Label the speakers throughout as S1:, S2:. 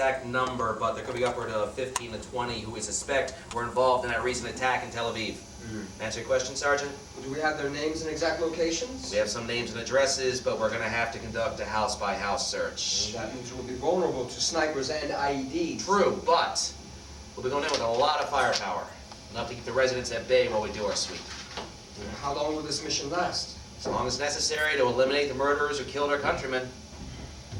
S1: exact number, but there could be upward of 15 to 20 who we suspect were involved in that recent attack in Tel Aviv. Answer your question, Sergeant?
S2: Do we have their names and exact locations?
S1: We have some names and addresses, but we're going to have to conduct a house-by-house search.
S2: That means we'll be vulnerable to snipers and IEDs.
S1: True, but we'll be going in with a lot of firepower. Enough to keep the residents at bay while we do our sweep.
S2: How long will this mission last?
S1: As long as necessary to eliminate the murderers who killed our countrymen.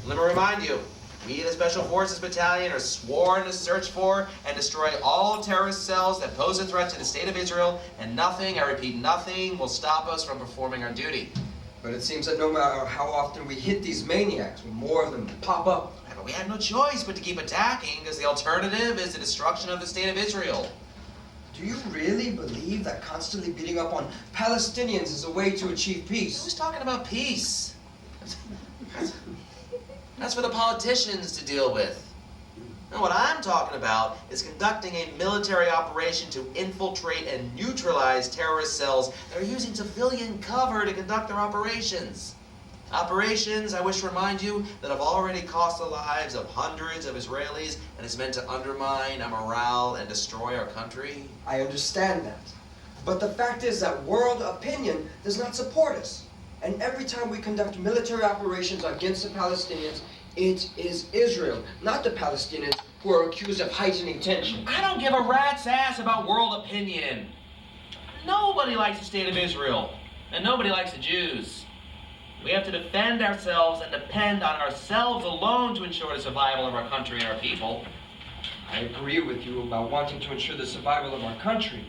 S1: Let me remind you, we, the Special Forces Battalion, are sworn to search for and destroy all terrorist cells that pose a threat to the state of Israel, and nothing, I repeat, nothing will stop us from performing our duty.
S2: But it seems that no matter how often we hit these maniacs, more of them pop up.
S1: Yeah, but we have no choice but to keep attacking, because the alternative is the destruction of the state of Israel.
S2: Do you really believe that constantly beating up on Palestinians is a way to achieve peace?
S1: Who's talking about peace? That's for the politicians to deal with. Now, what I'm talking about is conducting a military operation to infiltrate and neutralize terrorist cells that are using civilian cover to conduct their operations. Operations, I wish to remind you, that have already cost the lives of hundreds of Israelis and is meant to undermine our morale and destroy our country.
S2: I understand that. But the fact is that world opinion does not support us. And every time we conduct military operations against the Palestinians, it is Israel, not the Palestinians, who are accused of heightening tension.
S1: I don't give a rat's ass about world opinion. Nobody likes the state of Israel, and nobody likes the Jews. We have to defend ourselves and depend on ourselves alone to ensure the survival of our country and our people.
S2: I agree with you about wanting to ensure the survival of our country.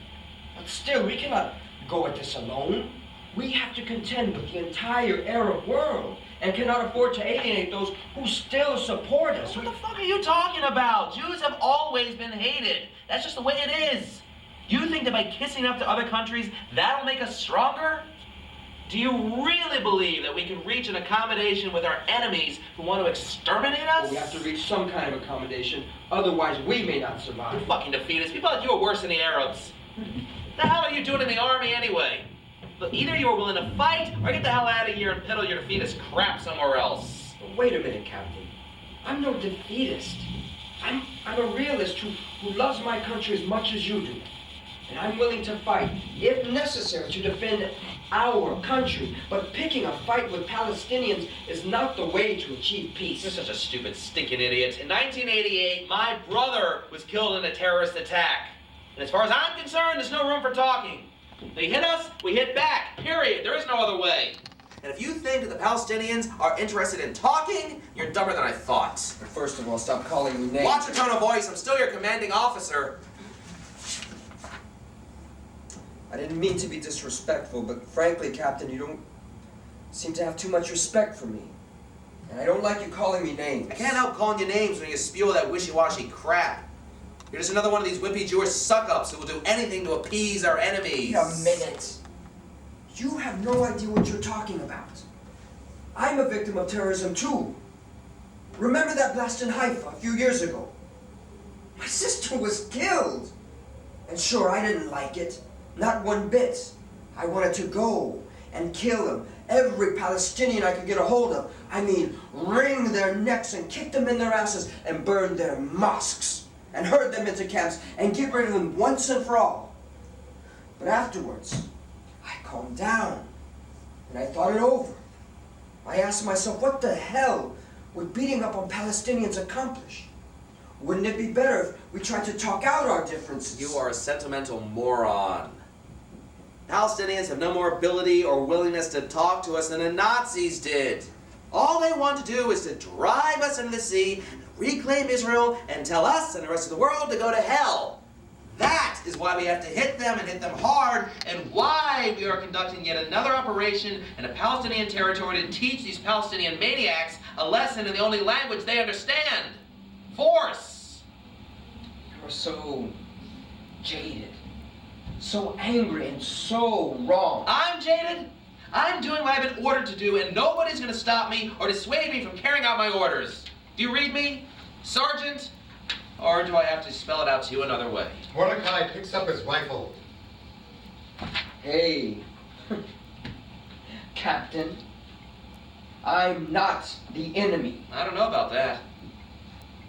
S2: But still, we cannot go at this alone. We have to contend with the entire Arab world and cannot afford to alienate those who still support us.
S1: What the fuck are you talking about? Jews have always been hated. That's just the way it is. You think that by kissing up to other countries, that'll make us stronger? Do you really believe that we can reach an accommodation with our enemies who want to exterminate us?
S2: Well, we have to reach some kind of accommodation, otherwise we may not survive.
S1: You fucking defeatists. People like you are worse than the Arabs. The hell are you doing in the army anyway? But either you are willing to fight, or get the hell out of here and peddle your defeatist crap somewhere else.
S2: Wait a minute, Captain. I'm no defeatist. I'm a realist who loves my country as much as you do. And I'm willing to fight, if necessary, to defend our country. But picking a fight with Palestinians is not the way to achieve peace.
S1: You're such a stupid, stinking idiot. In 1988, my brother was killed in a terrorist attack. And as far as I'm concerned, there's no room for talking. They hit us, we hit back, period. There is no other way. And if you think that the Palestinians are interested in talking, you're dumber than I thought.
S2: But first of all, stop calling me names.
S1: Watch your tone of voice. I'm still your commanding officer.
S2: I didn't mean to be disrespectful, but frankly, Captain, you don't seem to have too much respect for me. And I don't like you calling me names.
S1: I can't help calling you names when you spew that wishy-washy crap. You're just another one of these wimpy Jewish suck-ups who will do anything to appease our enemies.
S2: Wait a minute. You have no idea what you're talking about. I'm a victim of terrorism too. Remember that blast in Haifa a few years ago? My sister was killed. And sure, I didn't like it. Not one bit. I wanted to go and kill them. Every Palestinian I could get a hold of. I mean, wring their necks and kick them in their asses and burn their mosques and herd them into camps and get rid of them once and for all. But afterwards, I calmed down and I thought it over. I asked myself, what the hell would beating up on Palestinians accomplish? Wouldn't it be better if we tried to talk out our differences?
S1: You are a sentimental moron. Palestinians have no more ability or willingness to talk to us than the Nazis did. All they want to do is to drive us into the sea, reclaim Israel, and tell us and the rest of the world to go to hell. That is why we have to hit them and hit them hard, and why we are conducting yet another operation in a Palestinian territory to teach these Palestinian maniacs a lesson in the only language they understand. Force.
S2: You're so jaded, so angry, and so wrong.
S1: I'm jaded. I'm doing what I've been ordered to do, and nobody's going to stop me or dissuade me from carrying out my orders. Do you read me, Sergeant? Or do I have to spell it out to you another way?
S3: Mordecai picks up his rifle.
S2: Hey, Captain, I'm not the enemy.
S1: I don't know about that.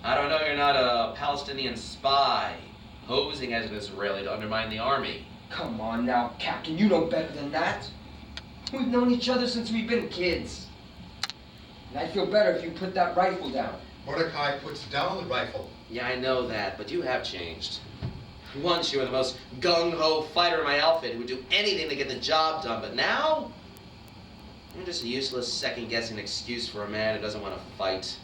S1: I don't know you're not a Palestinian spy, posing as an Israeli to undermine the army.
S2: Come on now, Captain, you know better than that. We've known each other since we've been kids. And I'd feel better if you put that rifle down.
S3: Mordecai puts down the rifle.
S1: Yeah, I know that, but you have changed. Once you were the most gung-ho fighter in my outfit who would do anything to get the job done, but now you're just a useless second-guessing excuse for a man who doesn't want to fight.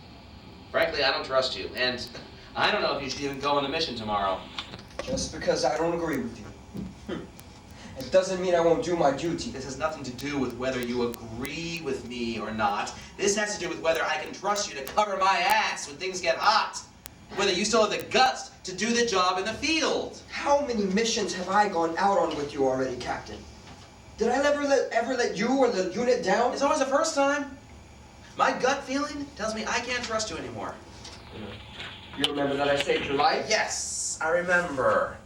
S1: Frankly, I don't trust you, and I don't know if you should even go on the mission tomorrow.
S2: Just because I don't agree with you. It doesn't mean I won't do my duty.
S1: This has nothing to do with whether you agree with me or not. This has to do with whether I can trust you to cover my ass when things get hot. Whether you still have the guts to do the job in the field.
S2: How many missions have I gone out on with you already, Captain? Did I ever let you or the unit down?
S1: It's always the first time. My gut feeling tells me I can't trust you anymore.
S2: You remember that I saved your life?
S1: Yes, I remember.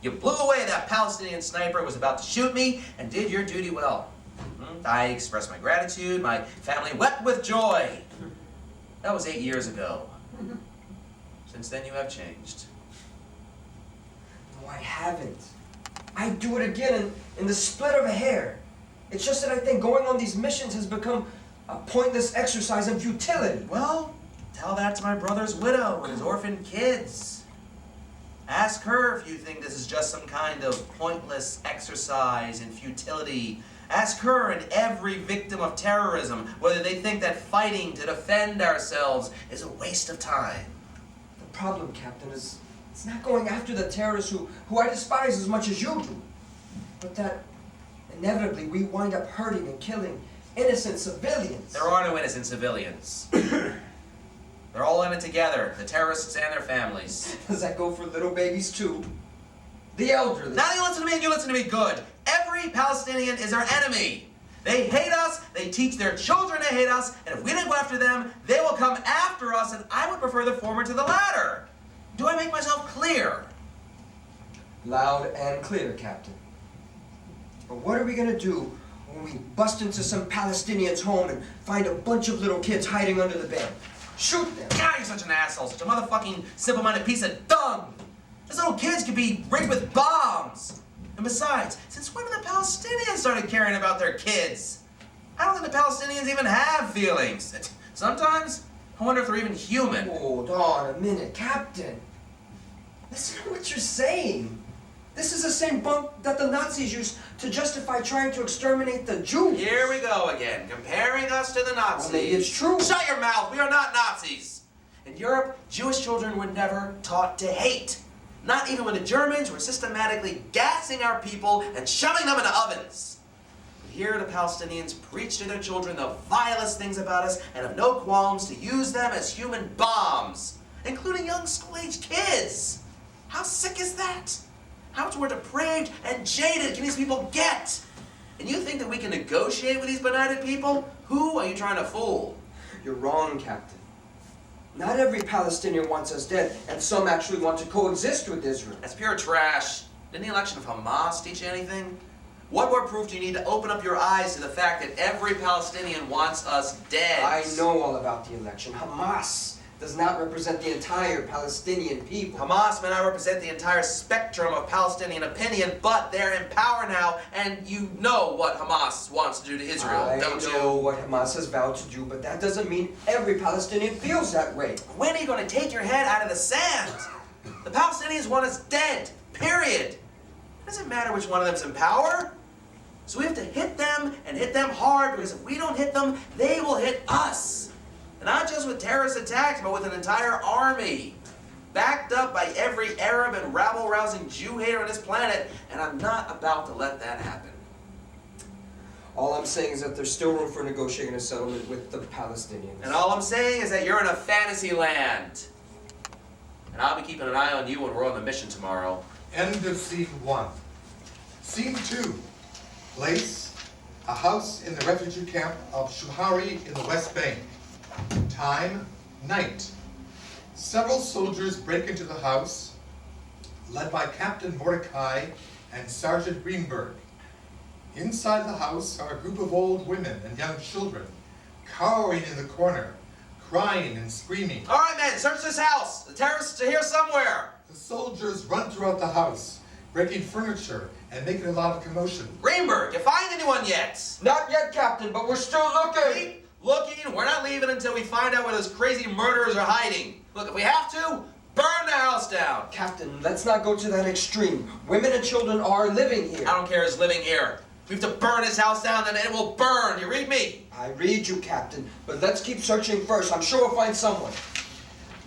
S1: You blew away that Palestinian sniper who was about to shoot me and did your duty well. I expressed my gratitude. My family wept with joy. That was 8 years ago. Since then, you have changed.
S2: No, I haven't. I'd do it again in the split of a hair. It's just that I think going on these missions has become a pointless exercise in futility.
S1: Well, tell that to my brother's widow and his orphaned kids. Ask her if you think this is just some kind of pointless exercise in futility. Ask her and every victim of terrorism whether they think that fighting to defend ourselves is a waste of time.
S2: The problem, Captain, is it's not going after the terrorists who I despise as much as you do, but that inevitably we wind up hurting and killing innocent civilians.
S1: There are no innocent civilians. They're all in it together, the terrorists and their families.
S2: Does that go for little babies too? The elderly.
S1: Now you listen to me and you listen to me good. Every Palestinian is our enemy. They hate us, they teach their children to hate us, and if we don't go after them, they will come after us, and I would prefer the former to the latter. Do I make myself clear?
S2: Loud and clear, Captain. But what are we gonna do when we bust into some Palestinian's home and find a bunch of little kids hiding under the bed? Shoot them!
S1: God, you're such an asshole, such a motherfucking simple-minded piece of dung! Those little kids could be rigged with bombs! And besides, since when did the Palestinians started caring about their kids? I don't think the Palestinians even have feelings. Sometimes, I wonder if they're even human.
S2: Hold on a minute, Captain. Listen to what you're saying. This is the same bunk that the Nazis used to justify trying to exterminate the Jews.
S1: Here we go again, comparing us to the Nazis.
S2: Well, maybe it's true.
S1: Shut your mouth, we are not Nazis. In Europe, Jewish children were never taught to hate. Not even when the Germans were systematically gassing our people and shoving them into ovens. But here the Palestinians preach to their children the vilest things about us and have no qualms to use them as human bombs, including young school-aged kids. How sick is that? How much more depraved and jaded can these people get? And you think that we can negotiate with these benighted people? Who are you trying to fool?
S2: You're wrong, Captain. Not every Palestinian wants us dead, and some actually want to coexist with Israel.
S1: That's pure trash. Didn't the election of Hamas teach you anything? What more proof do you need to open up your eyes to the fact that every Palestinian wants us dead?
S2: I know all about the election. Hamas does not represent the entire Palestinian people.
S1: Hamas may not represent the entire spectrum of Palestinian opinion, but they're in power now, and you know what Hamas wants to do to Israel, don't you?
S2: I know what Hamas has vowed to do, but that doesn't mean every Palestinian feels that way.
S1: When are you going to take your head out of the sand? The Palestinians want us dead, period. It doesn't matter which one of them's in power. So we have to hit them, and hit them hard, because if we don't hit them, they will hit us. And not just with terrorist attacks, but with an entire army, backed up by every Arab and rabble-rousing Jew hater on this planet, and I'm not about to let that happen.
S2: All I'm saying is that there's still room for negotiating a settlement with the Palestinians.
S1: And all I'm saying is that you're in a fantasy land. And I'll be keeping an eye on you when we're on the mission tomorrow.
S3: End of Scene 1. Scene 2. Place, a house in the refugee camp of Shuhari in the West Bank. Time, night. Several soldiers break into the house, led by Captain Mordecai and Sergeant Greenberg. Inside the house are a group of old women and young children, cowering in the corner, crying and screaming.
S1: All right, men, search this house. The terrorists are here somewhere.
S3: The soldiers run throughout the house, breaking furniture and making a lot of commotion.
S1: Greenberg, you find anyone yet?
S2: Not yet, Captain, but we're still looking.
S1: Keep looking. We're not leaving until we find out where those crazy murderers are hiding. Look, if we have to, burn the house down.
S2: Captain, let's not go to that extreme. Women and children are living here.
S1: I don't care who's living here. We have to burn this house down, then it will burn. You read me?
S2: I read you, Captain, but let's keep searching first. I'm sure we'll find someone.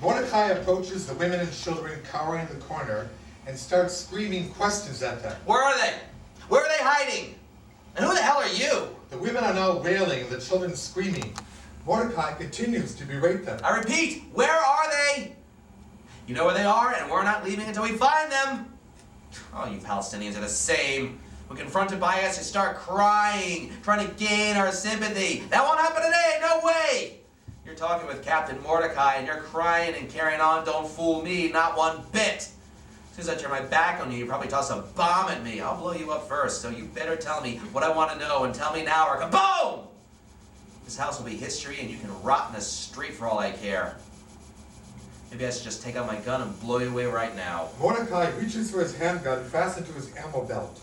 S3: Mordecai approaches the women and children cowering in the corner and starts screaming questions at them.
S1: Where are they? Where are they hiding? And who the hell are you?
S3: The women are now wailing and the children screaming. Mordecai continues to berate them.
S1: I repeat, where are they? You know where they are, and we're not leaving until we find them. Oh, you Palestinians are the same. When confronted by us, you start crying, trying to gain our sympathy. That won't happen today, no way! You're talking with Captain Mordecai, and you're crying and carrying on. Don't fool me, not one bit. As soon as I turn my back on you, you probably toss a bomb at me. I'll blow you up first, so you better tell me what I want to know, and tell me now, or kaboom! This house will be history, and you can rot in the street for all I care. Maybe I should just take out my gun and blow you away right now.
S3: Mordecai reaches for his handgun fastened to his ammo belt.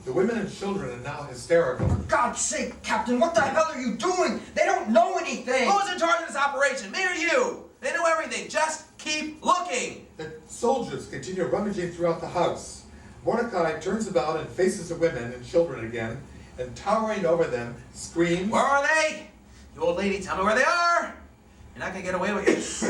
S3: The women and children are now hysterical.
S2: For God's sake, Captain, what the hell are you doing? They don't know anything.
S1: Who's in charge of this operation, me or you? They know everything. Just keep looking.
S3: The soldiers continue rummaging throughout the house. Mordecai turns about and faces the women and children again, and towering over them, screams,
S1: Where are they? You old lady, tell me where they are. You're not going to get away with this.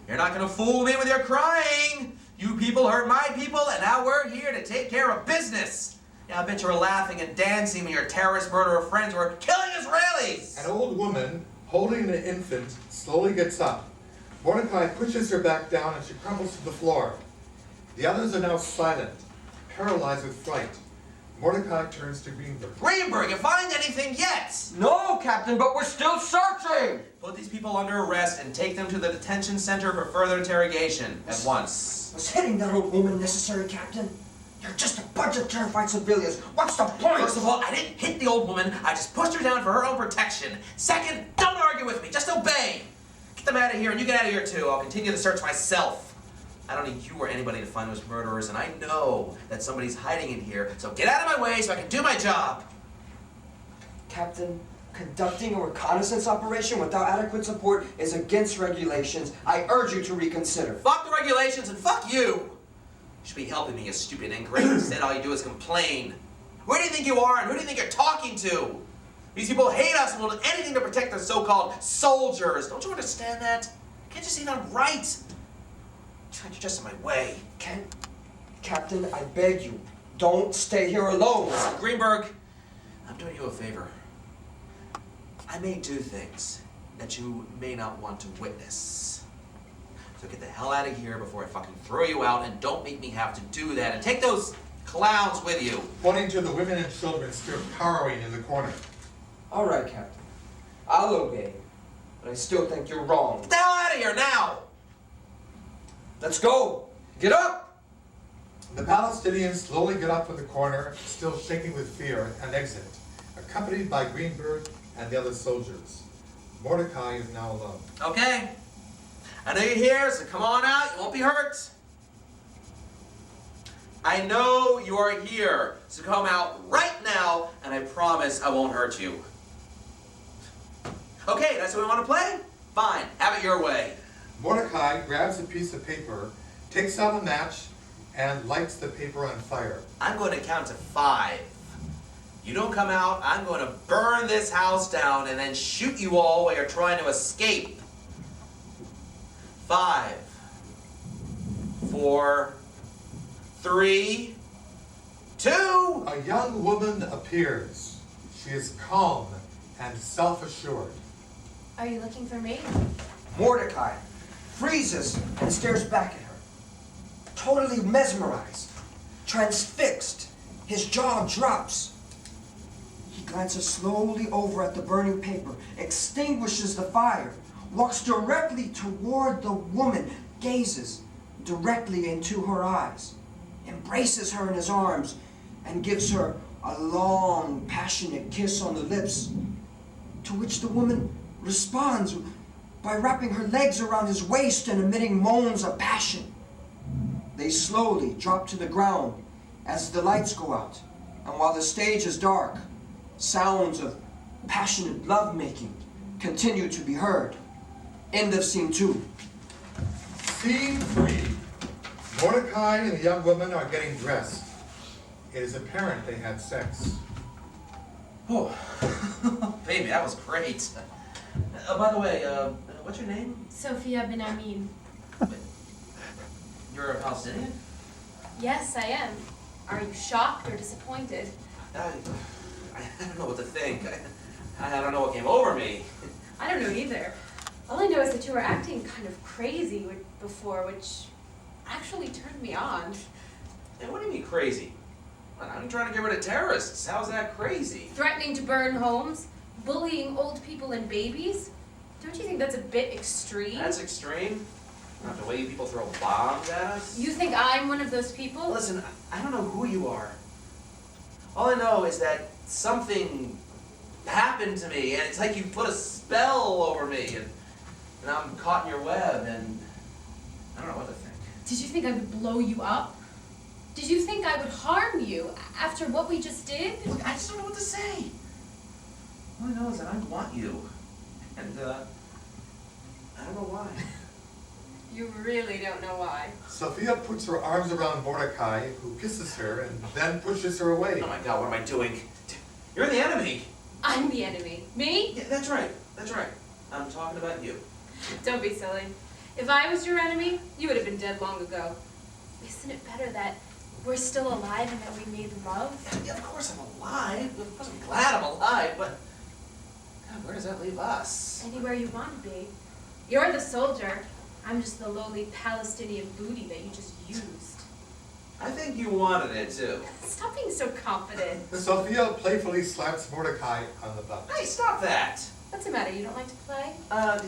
S1: You're not going to fool me with your crying. You people hurt my people, and now we're here to take care of business. Yeah, I bet you were laughing and dancing when your terrorist murderer friends were killing Israelis.
S3: An old woman, holding an infant, slowly gets up. Mordecai pushes her back down and she crumbles to the floor. The others are now silent, paralyzed with fright. Mordecai turns to Greenberg.
S1: Greenberg, you find anything yet?
S2: No, Captain, but we're still searching.
S1: Put these people under arrest and take them to the detention center for further interrogation at once.
S2: Was hitting that old woman necessary, Captain? You're just a bunch of terrified civilians. What's the point?
S1: First of all, I didn't hit the old woman. I just pushed her down for her own protection. Second, don't argue with me. Just obey. Get them out of here, and you get out of here too. I'll continue the search myself. I don't need you or anybody to find those murderers, and I know that somebody's hiding in here. So get out of my way so I can do my job.
S2: Captain, conducting a reconnaissance operation without adequate support is against regulations. I urge you to reconsider.
S1: Fuck the regulations and fuck you. You should be helping me, you stupid ingrate. Instead, all you do is complain. Where do you think you are, and who do you think you're talking to? These people hate us and will do anything to protect their so-called soldiers. Don't you understand that? Can't you see that I'm right? You're just in my way.
S2: Captain, I beg you, don't stay here alone.
S1: Greenberg, I'm doing you a favor. I may do things that you may not want to witness. So get the hell out of here before I fucking throw you out, and don't make me have to do that. And take those clowns with you.
S3: Pointing to the women and children still cowering in the corner.
S2: All right, Captain. I'll obey, but I still think you're wrong.
S1: Get the hell out of here now!
S2: Let's go. Get up!
S3: The Palestinians slowly get up from the corner, still shaking with fear, and exit, accompanied by Greenberg and the other soldiers. Mordecai is now alone.
S1: Okay. I know you're here, so come on out. You won't be hurt. I know you are here, so come out right now, and I promise I won't hurt you. Okay, that's what we want to play? Fine, have it your way.
S3: Mordecai grabs a piece of paper, takes out a match, and lights the paper on fire.
S1: I'm going to count to 5. You don't come out, I'm going to burn this house down and then shoot you all while you're trying to escape. 5, 4, 3, 2.
S3: A young woman appears. She is calm and self-assured.
S4: Are you looking for me?
S2: Mordecai freezes and stares back at her. Totally mesmerized, transfixed, his jaw drops. He glances slowly over at the burning paper, extinguishes the fire, walks directly toward the woman, gazes directly into her eyes, embraces her in his arms, and gives her a long, passionate kiss on the lips, to which the woman responds by wrapping her legs around his waist and emitting moans of passion. They slowly drop to the ground as the lights go out, and while the stage is dark, sounds of passionate lovemaking continue to be heard. End of scene 2.
S3: Scene 3. Mordecai and the young woman are getting dressed. It is apparent they had sex.
S1: Oh, baby, that was great. By the way, what's your name?
S4: Sophia Ben Amin.
S1: You're a Palestinian?
S4: Yes, I am. Are you shocked or disappointed?
S1: I don't know what to think. I don't know what came over me.
S4: I don't know either. All I know is that you were acting kind of crazy before, which actually turned me on.
S1: Hey, what do you mean crazy? I'm trying to get rid of terrorists. How's that crazy?
S4: Threatening to burn homes, bullying old people and babies. Don't you think that's a bit extreme?
S1: That's extreme. Not the way you people throw bombs at us.
S4: You think I'm one of those people?
S1: Listen, I don't know who you are. All I know is that something happened to me, and it's like you put a spell over me, and I'm caught in your web, and I don't know what to think.
S4: Did you think I would blow you up? Did you think I would harm you after what we just did?
S1: Look, I just don't know what to say. All I know is that I want you, and I don't know why.
S4: You really don't know why.
S3: Sophia puts her arms around Mordecai, who kisses her and then pushes her away.
S1: Oh my God, what am I doing? You're the enemy.
S4: I'm the enemy. Me?
S1: Yeah, that's right. That's right. I'm talking about you.
S4: Don't be silly. If I was your enemy, you would have been dead long ago. Isn't it better that we're still alive and that we made love?
S1: Yeah, of course I'm alive. Of course I'm glad I'm alive, but God, where does that leave us?
S4: Anywhere you want to be. You're the soldier. I'm just the lowly Palestinian booty that you just used.
S1: I think you wanted it too.
S4: Stop being so confident.
S3: Sophia playfully slaps Mordecai on the butt.
S1: Hey, stop that!
S4: What's the matter? You don't like to play?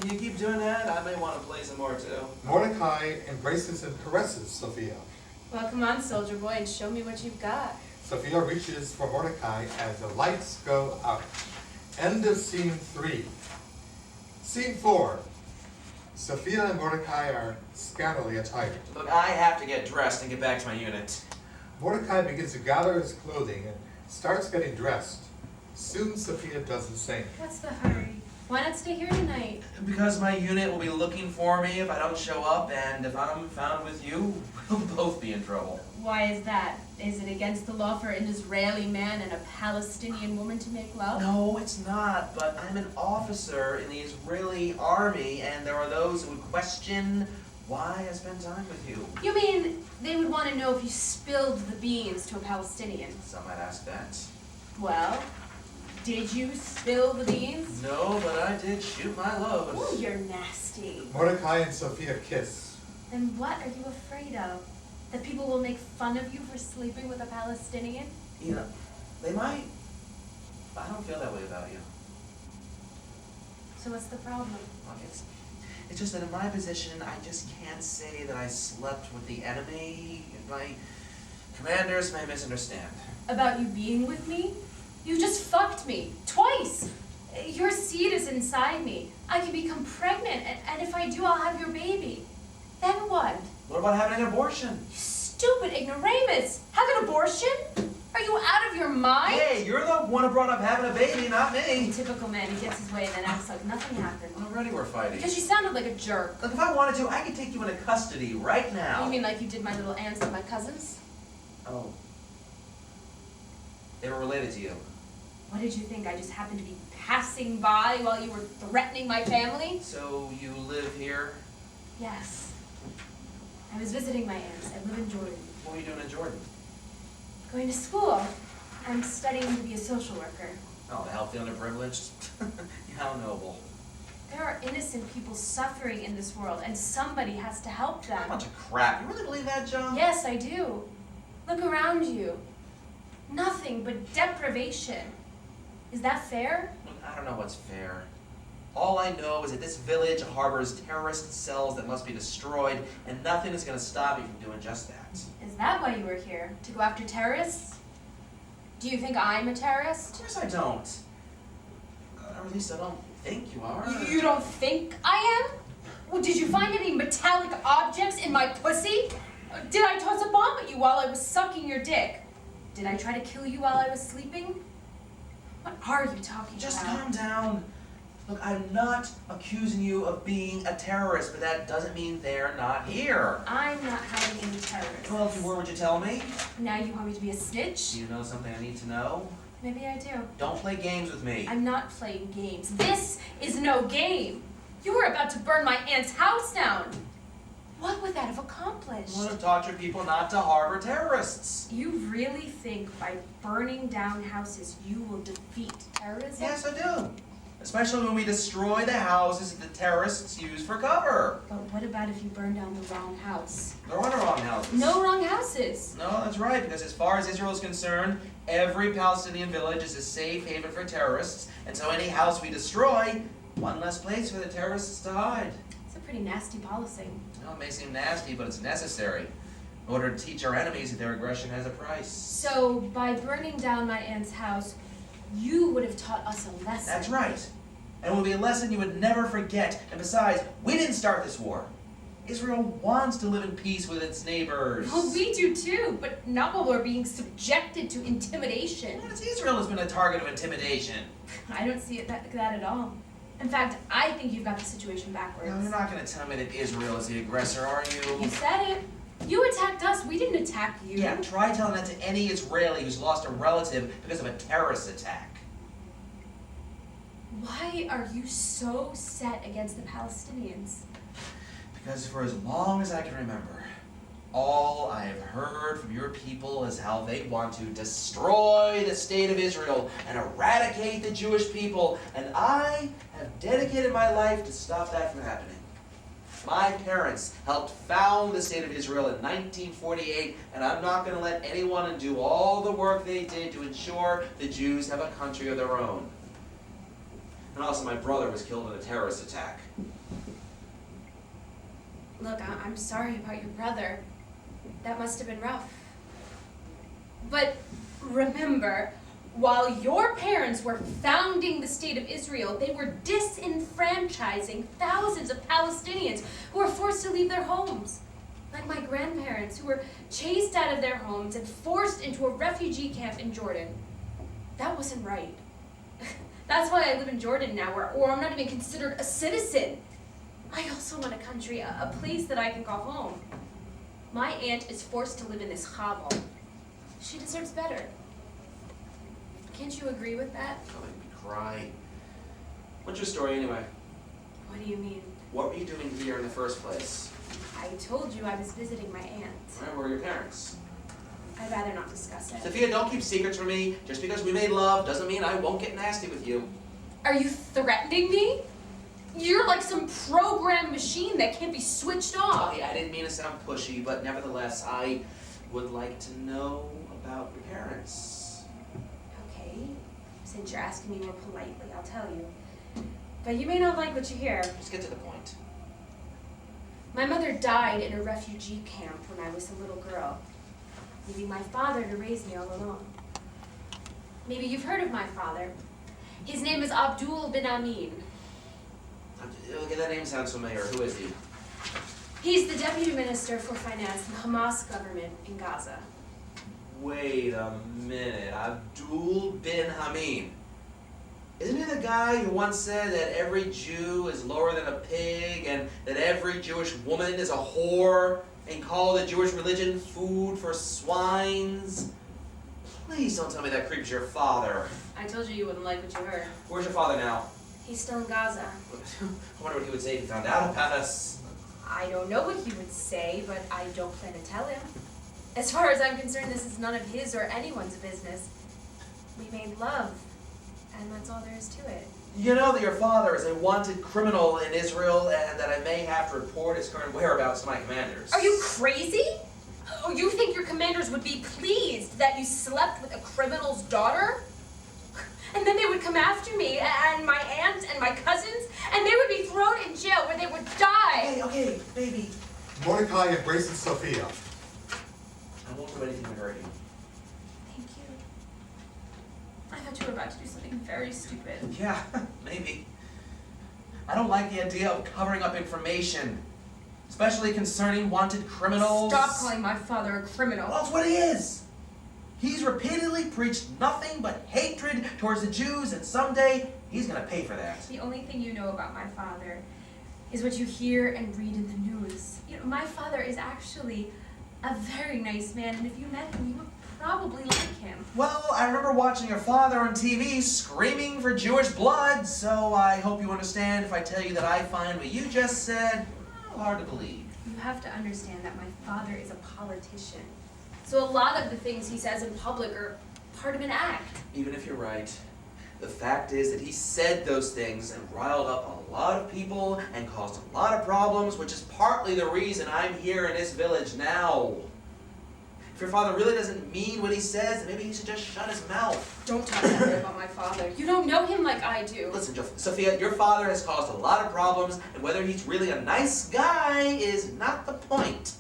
S1: Do you keep doing that? I may want to play some more too.
S3: Mordecai embraces and caresses Sophia.
S4: Well, come on, soldier boy, and show me what you've got.
S3: Sophia reaches for Mordecai as the lights go out. End of scene 3. Scene 4. Sophia and Mordecai are scantily attired.
S1: Look, I have to get dressed and get back to my unit.
S3: Mordecai begins to gather his clothing and starts getting dressed. Soon Sophia does the same.
S4: What's the hurry? Why not stay here tonight?
S1: Because my unit will be looking for me if I don't show up, and if I'm found with you, we'll both be in trouble.
S4: Why is that? Is it against the law for an Israeli man and a Palestinian woman to make love?
S1: No, it's not, but I'm an officer in the Israeli army, and there are those who would question why I spend time with you.
S4: You mean they would want to know if you spilled the beans to a Palestinian?
S1: Some might ask that.
S4: Well, did you spill the beans?
S1: No, but I did shoot my load.
S4: Oh, you're nasty.
S3: Mordecai and Sophia kiss.
S4: Then what are you afraid of? That people will make fun of you for sleeping with a Palestinian?
S1: You know, they might. But I don't feel that way about you.
S4: So what's the problem?
S1: Look, it's just that in my position, I just can't say that I slept with the enemy. My commanders may misunderstand.
S4: About you being with me? You just fucked me. Twice! Your seed is inside me. I can become pregnant, and if I do, I'll have your baby. Then what?
S1: What about having an abortion?
S4: You stupid ignoramus! Have an abortion? Are you out of your mind?
S1: Hey, you're the one who brought up having a baby, not me.
S4: Typical man, he gets his way and then acts like nothing happened.
S1: Already we're fighting.
S4: Because you sounded like a jerk.
S1: Look, if I wanted to, I could take you into custody right now.
S4: You mean like you did my little aunts and my cousins?
S1: Oh. They were related to you.
S4: What did you think? I just happened to be passing by while you were threatening my family?
S1: So you live here?
S4: Yes. I was visiting my aunts. I live in Jordan.
S1: What are you doing in Jordan?
S4: Going to school. I'm studying to be a social worker.
S1: Oh, to help the underprivileged? How noble.
S4: There are innocent people suffering in this world, and somebody has to help them.
S1: A bunch of crap. You really believe that, John?
S4: Yes, I do. Look around you. Nothing but deprivation. Is that fair?
S1: Look, I don't know what's fair. All I know is that this village harbors terrorist cells that must be destroyed, and nothing is going to stop you from doing just that.
S4: Is that why you were here? To go after terrorists? Do you think I'm a terrorist?
S1: Of course I don't. Or at least I don't think you are.
S4: You don't think I am? Well, did you find any metallic objects in my pussy? Did I toss a bomb at you while I was sucking your dick? Did I try to kill you while I was sleeping? What are you talking
S1: Just
S4: about?
S1: calm down. Look, I'm not accusing you of being a terrorist, but that doesn't mean they're not here.
S4: I'm not hiding any terrorists.
S1: Well, if you were, would you tell me?
S4: Now you want me to be a snitch?
S1: Do you know something I need to know?
S4: Maybe I do.
S1: Don't play games with me.
S4: I'm not playing games. This is no game. You were about to burn my aunt's house down. What would that have accomplished?
S1: I would have taught your people not to harbor terrorists.
S4: You really think by burning down houses you will defeat terrorism?
S1: Yes, I do. Especially when we destroy the houses that the terrorists use for cover.
S4: But what about if you burn down the wrong house?
S1: There are no wrong houses.
S4: No wrong houses.
S1: No, that's right, because as far as Israel is concerned, every Palestinian village is a safe haven for terrorists, and so any house we destroy, one less place for the terrorists to hide.
S4: It's a pretty nasty policy.
S1: Well, it may seem nasty, but it's necessary in order to teach our enemies that their aggression has a price.
S4: So, by burning down my aunt's house, you would have taught us a lesson.
S1: That's right. And it will be a lesson you would never forget. And besides, we didn't start this war. Israel wants to live in peace with its neighbors.
S4: Well, we do too, but not while we're being subjected to intimidation.
S1: Yes, Israel has been a target of intimidation.
S4: I don't see it that at all. In fact, I think you've got the situation backwards.
S1: No, you're not going to tell me that Israel is the aggressor, are you?
S4: You said it. You attacked us. We didn't attack you.
S1: Yeah, try telling that to any Israeli who's lost a relative because of a terrorist attack.
S4: Why are you so set against the Palestinians?
S1: Because for as long as I can remember, all I have heard from your people is how they want to destroy the state of Israel and eradicate the Jewish people, and I have dedicated my life to stop that from happening. My parents helped found the state of Israel in 1948, and I'm not going to let anyone undo all the work they did to ensure the Jews have a country of their own. And also, my brother was killed in a terrorist attack.
S4: Look, I'm sorry about your brother. That must have been rough. But remember, while your parents were founding the state of Israel, they were disenfranchising thousands of Palestinians who were forced to leave their homes. Like my grandparents, who were chased out of their homes and forced into a refugee camp in Jordan. That wasn't right. That's why I live in Jordan now, or I'm not even considered a citizen. I also want a country, a place that I can call home. My aunt is forced to live in this hovel. She deserves better. Can't you agree with that?
S1: Don't make me cry. What's your story anyway?
S4: What do you mean?
S1: What were you doing here in the first place?
S4: I told you I was visiting my aunt.
S1: Where were your parents?
S4: I'd rather not discuss it.
S1: Sophia, don't keep secrets from me. Just because we made love doesn't mean I won't get nasty with you.
S4: Are you threatening me? You're like some programmed machine that can't be switched off.
S1: Oh, yeah, I didn't mean to sound pushy, but nevertheless, I would like to know about your parents.
S4: Okay, since you're asking me more politely, I'll tell you. But you may not like what you hear.
S1: Just get to the point.
S4: My mother died in a refugee camp when I was a little girl, leaving my father to raise me all alone. Maybe you've heard of my father. His name is Abdul bin Amin.
S1: Okay, that name sounds familiar. Who is he?
S4: He's the deputy minister for finance in the Hamas government in Gaza.
S1: Wait a minute. Abdul bin Hamid. Isn't he the guy who once said that every Jew is lower than a pig and that every Jewish woman is a whore and called the Jewish religion food for swines? Please don't tell me that creeps your father.
S4: I told you you wouldn't like what you heard.
S1: Where's your father now?
S4: He's still in Gaza.
S1: I wonder what he would say if he found out about us.
S4: I don't know what he would say, but I don't plan to tell him. As far as I'm concerned, this is none of his or anyone's business. We made love, and that's all there is to it.
S1: You know that your father is a wanted criminal in Israel and that I may have to report his current whereabouts to my commanders.
S4: Are you crazy? Oh, you think your commanders would be pleased that you slept with a criminal's daughter? And then they would come after me, and my aunt, and my cousins, and they would be thrown in jail where they would die.
S1: Okay, baby.
S3: Mordecai embraces Sophia.
S1: I won't do anything to hurt you.
S4: Thank you. I thought you were about to do something very stupid.
S1: Yeah, maybe. I don't like the idea of covering up information, especially concerning wanted criminals.
S4: Stop calling my father a criminal.
S1: Well, that's what he is. He's repeatedly preached nothing but hatred towards the Jews, and someday he's going to pay for that.
S4: The only thing you know about my father is what you hear and read in the news. You know, my father is actually a very nice man, and if you met him, you would probably like him.
S1: Well, I remember watching your father on TV screaming for Jewish blood, so I hope you understand if I tell you that I find what you just said hard to believe.
S4: You have to understand that my father is a politician. So a lot of the things he says in public are part of an act.
S1: Even if you're right, the fact is that he said those things and riled up a lot of people and caused a lot of problems, which is partly the reason I'm here in this village now. If your father really doesn't mean what he says, then maybe he should just shut his mouth.
S4: Don't talk that way about my father. You don't know him like I do.
S1: Listen, Sophia, your father has caused a lot of problems, and whether he's really a nice guy is not the point.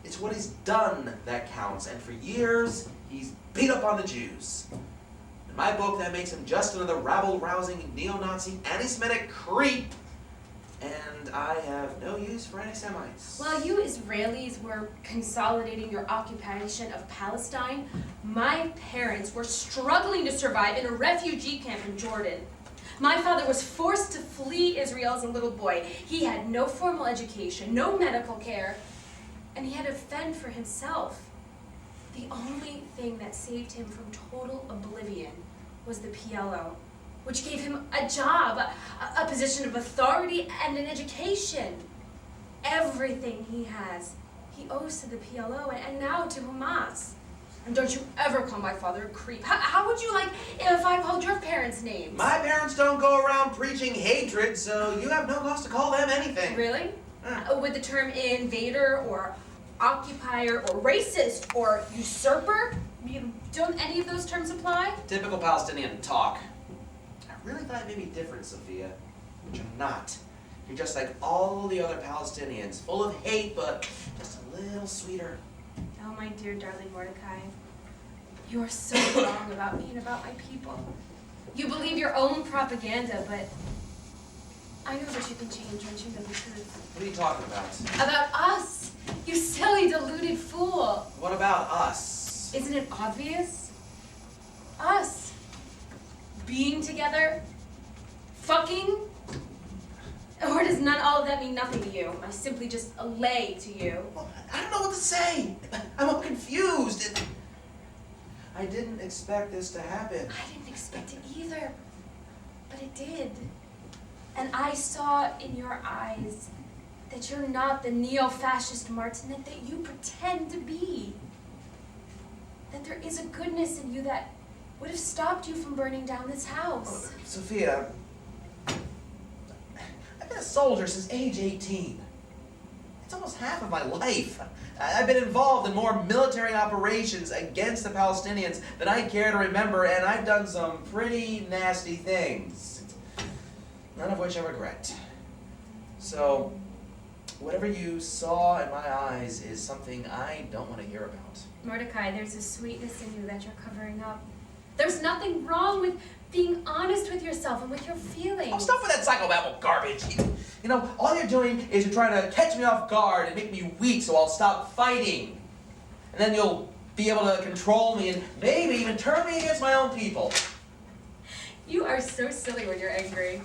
S1: It's what he's done that counts, and for years, he's beat up on the Jews. In my book, that makes him just another rabble-rousing, neo-Nazi, anti-Semitic creep, and I have no use for anti-Semites.
S4: While you Israelis were consolidating your occupation of Palestine, my parents were struggling to survive in a refugee camp in Jordan. My father was forced to flee Israel as a little boy. He had no formal education, no medical care, and he had to fend for himself. The only thing that saved him from total oblivion was the PLO, which gave him a job, a position of authority, and an education. Everything he has, he owes to the PLO and now to Hamas. And don't you ever call my father a creep. How would you like if I called your parents' names?
S1: My parents don't go around preaching hatred, so you have no cause to call them anything.
S4: Really? Would the term invader or occupier or racist or usurper, don't any of those terms apply?
S1: Typical Palestinian talk. I really thought you'd be different, Sophia, but you're not. You're just like all the other Palestinians, full of hate, but just a little sweeter.
S4: Oh, my dear darling Mordecai, you are so wrong about me and about my people. You believe your own propaganda, but I know that you can change once you know the truth.
S1: What are you talking about?
S4: About us, you silly, deluded fool.
S1: What about us?
S4: Isn't it obvious? Us. Being together? Fucking? Or does all of that mean nothing to you? Am I simply just a lay to you?
S1: Well, I don't know what to say. I'm all confused. I didn't expect this to happen.
S4: I didn't expect it either, but it did. And I saw in your eyes that you're not the neo-fascist Martinet that you pretend to be. That there is a goodness in you that would have stopped you from burning down this house.
S1: Sophia, I've been a soldier since age 18. It's almost half of my life. I've been involved in more military operations against the Palestinians than I care to remember, and I've done some pretty nasty things, none of which I regret. So, whatever you saw in my eyes is something I don't want to hear about. Mordecai,
S4: there's a sweetness in you that you're covering up. There's nothing wrong with being honest with yourself and with your feelings.
S1: Oh, stop with that psychobabble garbage. You know, all you're doing is you're trying to catch me off guard and make me weak so I'll stop fighting. And then you'll be able to control me and maybe even turn me against my own people.
S4: You are so silly when you're angry.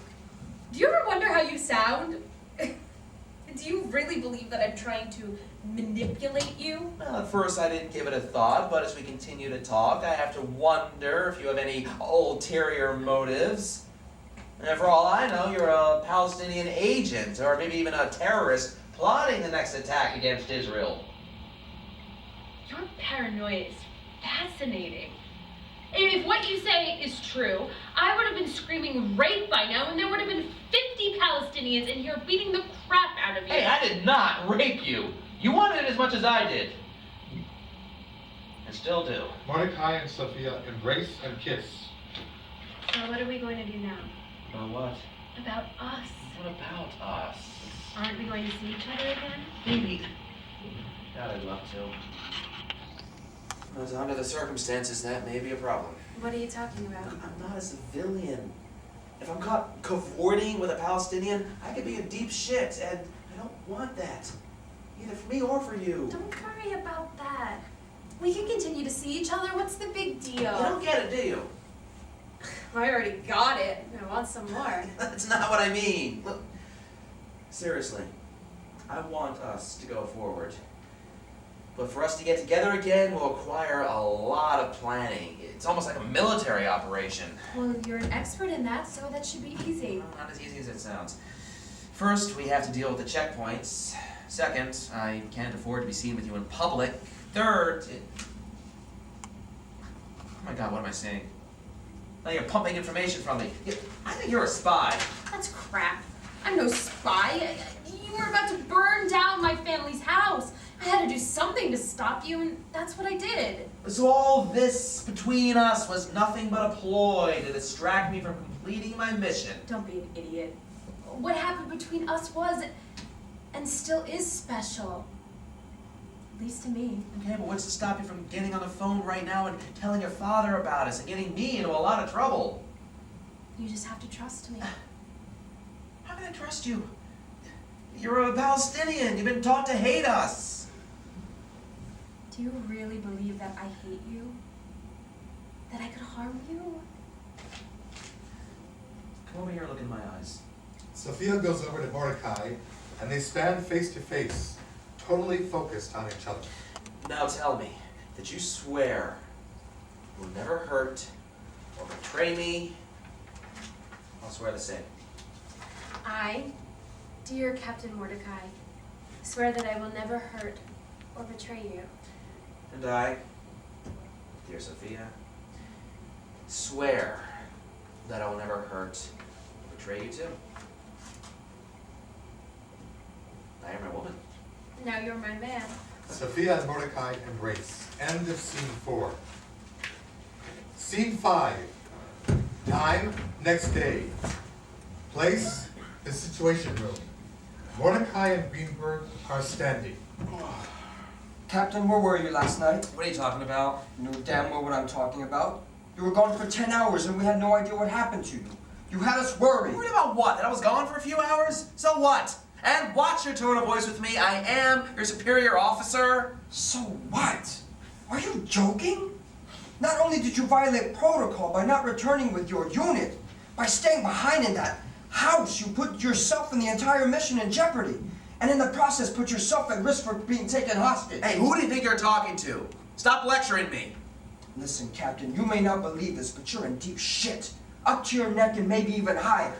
S4: Do you ever wonder how you sound? Do you really believe that I'm trying to manipulate you?
S1: Well, at first I didn't give it a thought, but as we continue to talk, I have to wonder if you have any ulterior motives. And for all I know, you're a Palestinian agent, or maybe even a terrorist plotting the next attack against Israel.
S4: Your paranoia is fascinating. If what you say is true, I would have been screaming rape by now, and there would have been 50 Palestinians in here beating the crap out of you.
S1: Hey, I did not rape you. You wanted it as much as I did. And still do.
S3: Mordecai and Sophia embrace and kiss.
S4: So what are we going to do now?
S1: About what?
S4: About us.
S1: What about us?
S4: Aren't we going to see each other again?
S1: Maybe. God, I'd love to. As under the circumstances, that may be a problem.
S4: What are you talking about?
S1: I'm not a civilian. If I'm caught cavorting with a Palestinian, I could be in deep shit, and I don't want that. Either for me or for you.
S4: Don't worry about that. We can continue to see each other. What's the big deal?
S1: You don't get it, do you?
S4: I already got it. I want some more.
S1: That's not what I mean. Look, seriously, I want us to go forward. But for us to get together again will require a lot of planning. It's almost like a military operation.
S4: Well, you're an expert in that, so that should be easy.
S1: Well, not as easy as it sounds. First, we have to deal with the checkpoints. Second, I can't afford to be seen with you in public. Third, oh my God, what am I saying? Now you're pumping information from me. I think you're a spy.
S4: That's crap. I'm no spy. You were about to burn down my family's house. I had to do something to stop you, and that's what I did.
S1: So all this between us was nothing but a ploy to distract me from completing my mission.
S4: Don't be an idiot. What happened between us was, and still is, special. At least to me.
S1: Okay, but what's to stop you from getting on the phone right now and telling your father about us and getting me into a lot of trouble?
S4: You just have to trust me.
S1: How can I trust you? You're a Palestinian. You've been taught to hate us.
S4: Do you really believe that I hate you? That I could harm you?
S1: Come over here and look in my eyes.
S3: Sophia goes over to Mordecai, and they stand face to face, totally focused on each other.
S1: Now tell me that you swear you'll never hurt or betray me. I'll swear the same.
S4: I, dear Captain Mordecai, swear that I will never hurt or betray you.
S1: And I, dear Sophia, swear that I will never hurt or betray you too. I am my woman.
S4: Now you're my man.
S3: Sophia and Mordecai embrace. End of scene 4. Scene 5. Time, next day. Place, the Situation Room. Mordecai and Greenberg are standing.
S2: Captain, where were you last night?
S1: What are you talking about?
S2: You know damn well what I'm talking about. You were gone for 10 hours and we had no idea what happened to you. You had us worried.
S1: Worried about what? That I was gone for a few hours? So what? And watch your tone of voice with me. I am your superior officer.
S2: So what? Are you joking? Not only did you violate protocol by not returning with your unit, by staying behind in that house, you put yourself and the entire mission in jeopardy. And in the process, put yourself at risk for being taken hostage.
S1: Hey, who do you think you're talking to? Stop lecturing me.
S2: Listen, Captain, you may not believe this, but you're in deep shit. Up to your neck and maybe even higher.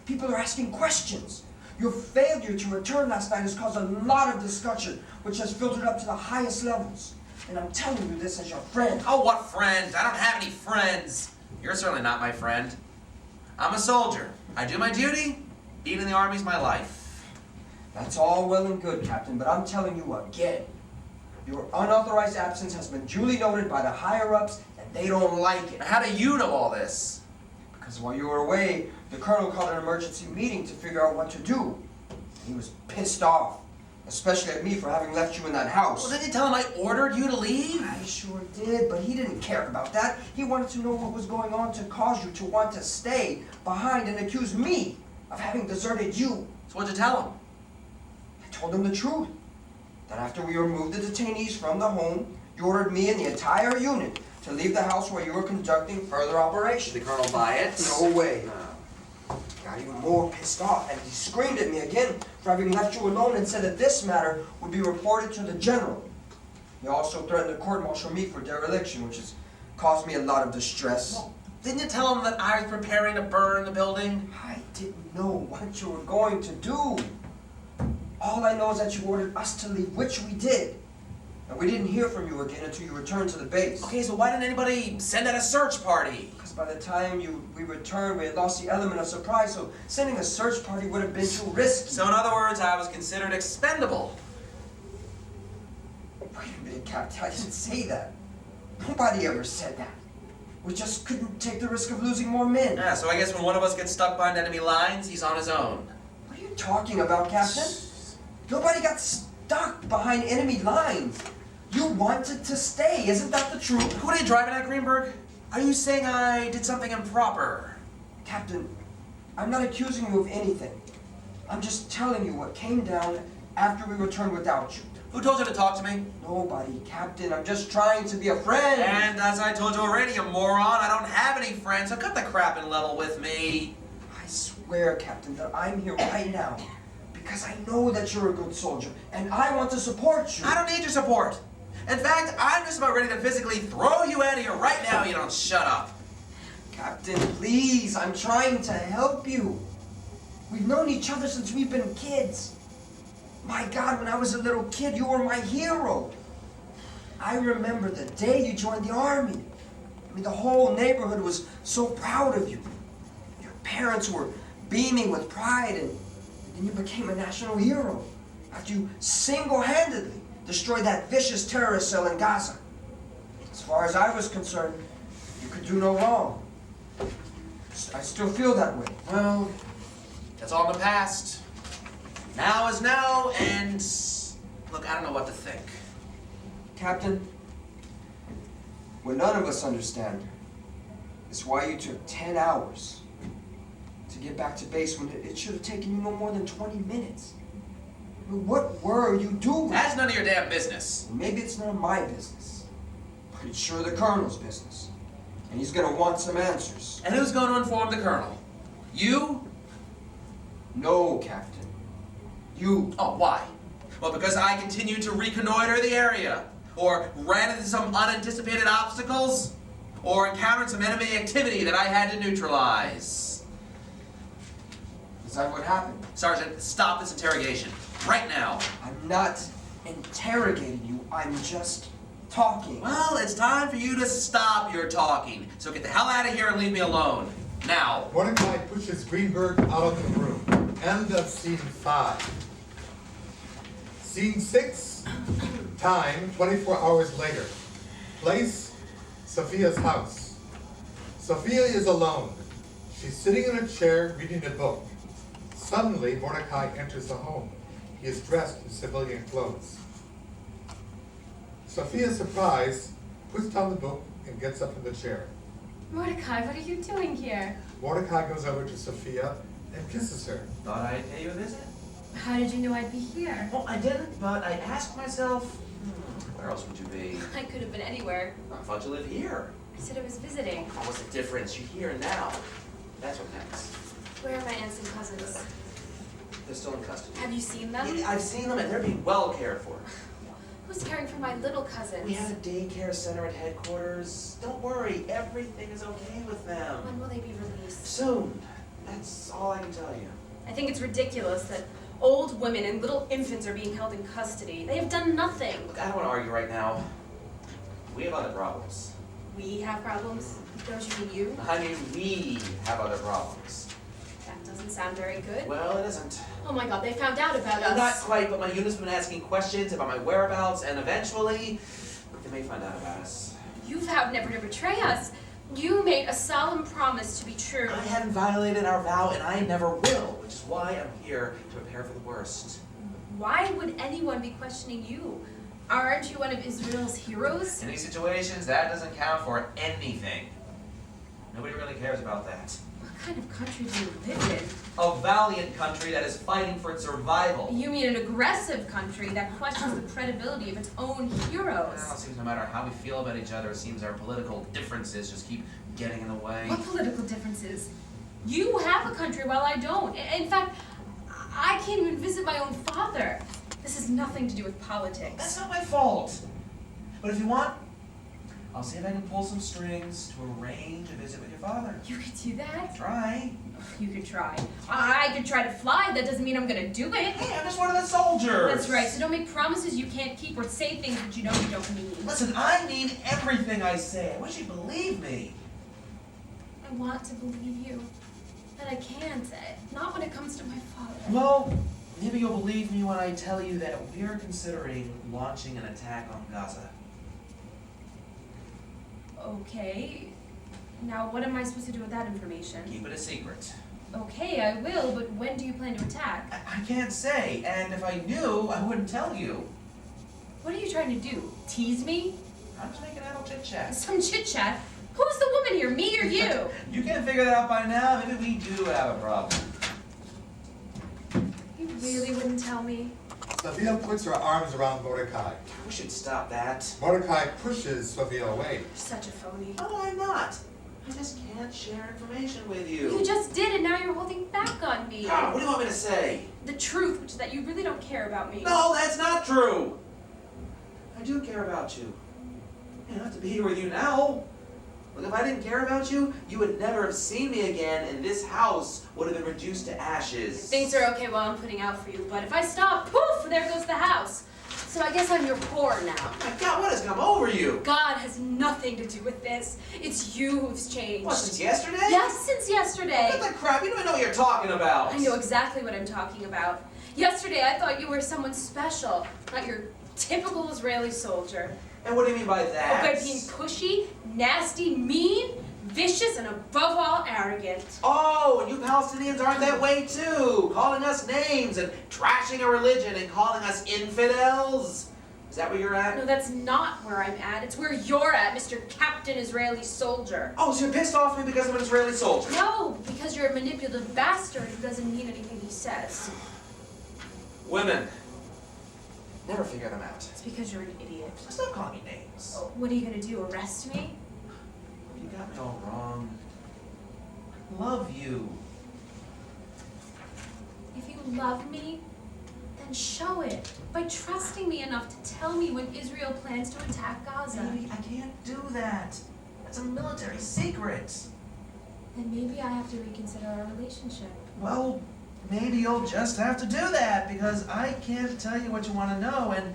S2: People are asking questions. Your failure to return last night has caused a lot of discussion, which has filtered up to the highest levels. And I'm telling you this as your friend.
S1: Oh, what friend? I don't have any friends. You're certainly not my friend. I'm a soldier. I do my duty. Being in the army's my life.
S2: That's all well and good, Captain, but I'm telling you again, your unauthorized absence has been duly noted by the higher-ups, and they don't like it.
S1: How do you know all this?
S2: Because while you were away, the colonel called an emergency meeting to figure out what to do. He was pissed off, especially at me for having left you in that house.
S1: Well, didn't you tell him I ordered you to leave?
S2: I sure did, but he didn't care about that. He wanted to know what was going on to cause you to want to stay behind and accuse me of having deserted you.
S1: So what'd you tell him?
S2: I told him the truth. That after we removed the detainees from the home, you ordered me and the entire unit to leave the house where you were conducting further operations.
S1: Did the colonel buy it?
S2: No way. Got even more pissed off, and he screamed at me again for having left you alone and said that this matter would be reported to the general. He also threatened to court-martial me for dereliction, which has caused me a lot of distress.
S1: Well, didn't you tell him that I was preparing to burn the building?
S2: I didn't know what you were going to do. All I know is that you ordered us to leave, which we did. And we didn't hear from you again until you returned to the base.
S1: Okay, so why didn't anybody send out a search party?
S2: Because by the time we returned, we had lost the element of surprise, so sending a search party would have been too risky.
S1: So in other words, I was considered expendable.
S2: Wait a minute, Captain, I didn't say that. Nobody ever said that. We just couldn't take the risk of losing more men.
S1: Yeah, so I guess when one of us gets stuck behind enemy lines, he's on his own.
S2: What are you talking about, Captain? Nobody got stuck behind enemy lines. You wanted to stay, isn't that the truth?
S1: Who are you driving at, Greenberg? Are you saying I did something improper?
S2: Captain, I'm not accusing you of anything. I'm just telling you what came down after we returned without you.
S1: Who told you to talk to me?
S2: Nobody, Captain. I'm just trying to be a friend.
S1: And as I told you already, you moron, I don't have any friends, so cut the crap and level with me.
S2: I swear, Captain, that I'm here right now because I know that you're a good soldier, and I want to support you.
S1: I don't need your support. In fact, I'm just about ready to physically throw you out of here right now if you don't shut up.
S2: Captain, please, I'm trying to help you. We've known each other since we've been kids. My God, when I was a little kid, you were my hero. I remember the day you joined the army. I mean, the whole neighborhood was so proud of you. Your parents were beaming with pride, and then you became a national hero after you single-handedly destroyed that vicious terrorist cell in Gaza. As far as I was concerned, you could do no wrong. I still feel that way.
S1: Well, that's all in the past. Now is now, and look, I don't know what to think.
S2: Captain, what none of us understand is why you took 10 hours to get back to base when it should have taken you no more than 20 minutes. I mean, what were you doing?
S1: That's none of your damn business.
S2: Maybe it's none of my business, but it's sure the Colonel's business. And he's gonna want some answers.
S1: And who's going to inform the Colonel? You?
S2: No, Captain. You.
S1: Oh, why? Well, because I continued to reconnoiter the area, or ran into some unanticipated obstacles, or encountered some enemy activity that I had to neutralize.
S2: Is that what happened?
S1: Sergeant, stop this interrogation. Right now.
S2: I'm not interrogating you. I'm just talking.
S1: Well, it's time for you to stop your talking. So get the hell out of here and leave me alone. Now.
S3: Mordecai pushes Greenberg out of the room. End of scene 5. Scene 6. Time, 24 hours later. Place, Sophia's house. Sophia is alone. She's sitting in a chair reading a book. Suddenly, Mordecai enters the home. He is dressed in civilian clothes. Sophia, surprised, puts down the book and gets up in the chair.
S4: Mordecai, what are you doing here?
S3: Mordecai goes over to Sophia and kisses her.
S1: Thought I'd pay you a visit?
S4: How did you know I'd be here?
S1: Well, I didn't, but I asked myself, where else would you be?
S4: I could have been anywhere.
S1: I thought you lived here.
S4: I said I was visiting.
S1: Oh, what's the difference? You're here and now. That's what counts.
S4: Where are my aunts and cousins?
S1: They're still in custody.
S4: Have you seen them?
S1: Yeah, I've seen them and they're being well cared for.
S4: Who's caring for my little cousins?
S1: We have a daycare center at headquarters. Don't worry, everything is okay with them.
S4: When will they be released?
S1: Soon. That's all I can tell you.
S4: I think it's ridiculous that old women and little infants are being held in custody. They have done nothing.
S1: Look, I don't want to argue right now. We have other problems.
S4: We have problems? Don't you mean you?
S1: I mean, we have other problems.
S4: That doesn't sound very good.
S1: Well, it isn't.
S4: Oh my God, they found out about us.
S1: Not quite, but my unit's been asking questions about my whereabouts, and eventually, they may find out about us.
S4: You vowed never to betray us. You made a solemn promise to be true.
S1: I haven't violated our vow, and I never will, which is why I'm here to prepare for the worst.
S4: Why would anyone be questioning you? Aren't you one of Israel's heroes?
S1: In these situations, that doesn't count for anything. Nobody really cares about that.
S4: What kind of country do you live in?
S1: A valiant country that is fighting for its survival.
S4: You mean an aggressive country that questions the credibility of its own heroes?
S1: Well, it seems no matter how we feel about each other, it seems our political differences just keep getting in the way.
S4: What political differences? You have a country while I don't. In fact, I can't even visit my own father. This has nothing to do with politics.
S1: That's not my fault. But if you want, I'll see if I can pull some strings to arrange a visit with your father.
S4: You could do that?
S1: Try.
S4: You could try. I could try to fly. That doesn't mean I'm gonna do it.
S1: Hey, I'm just one of the soldiers.
S4: That's right. So don't make promises you can't keep or say things that you know you don't mean.
S1: Listen, I mean everything I say. I wish you'd believe me.
S4: I want to believe you, but I can't. Not when it comes to my father.
S1: Well, maybe you'll believe me when I tell you that we're considering launching an attack on Gaza.
S4: Okay. Now, what am I supposed to do with that information?
S1: Keep it a secret.
S4: Okay, I will, but when do you plan to attack?
S1: I can't say, and if I knew, I wouldn't tell you.
S4: What are you trying to do? Tease me?
S1: I'm just making idle chit-chat.
S4: Some chit-chat? Who's the woman here, me or you?
S1: You can't figure that out by now. Maybe we do have a problem.
S4: You really wouldn't tell me?
S3: Sophia puts her arms around Mordecai.
S1: We should stop that.
S3: Mordecai pushes Sophia away.
S4: You're such a phony.
S1: No, I'm not. I just can't share information with you.
S4: You just did, and now you're holding back on me.
S1: God, what do you want me to say?
S4: The truth, which is that you really don't care about me.
S1: No, that's not true. I do care about you. I don't have to be here with you now. Look, if I didn't care about you, you would never have seen me again, and this house would have been reduced to ashes.
S4: Things are okay while I'm putting out for you, but if I stop, poof, there goes the house. So I guess I'm your whore now.
S1: Oh my God, what has come over you?
S4: God has nothing to do with this. It's you who's changed.
S1: What, since yesterday?
S4: Yes, since yesterday.
S1: What the crap? You don't even know what you're talking about.
S4: I know exactly what I'm talking about. Yesterday I thought you were someone special, not your typical Israeli soldier.
S1: And what do you mean by that?
S4: By being pushy, nasty, mean, vicious, and above all, arrogant.
S1: Oh, and you Palestinians aren't that way too. Calling us names and trashing our religion and calling us infidels. Is that where you're at?
S4: No, that's not where I'm at. It's where you're at, Mr. Captain Israeli Soldier.
S1: Oh, so you're pissed off at me because I'm an Israeli soldier?
S4: No, because you're a manipulative bastard who doesn't mean anything he says.
S1: Women. Never figure them out.
S4: It's because you're an idiot.
S1: Stop calling me names.
S4: Oh, what are you gonna do, arrest me?
S1: You got me all wrong. I love you.
S4: If you love me, then show it by trusting me enough to tell me when Israel plans to attack Gaza.
S1: Baby, I can't do that. That's a military secret.
S4: Then maybe I have to reconsider our relationship.
S1: Well, maybe you'll just have to do that because I can't tell you what you want to know, and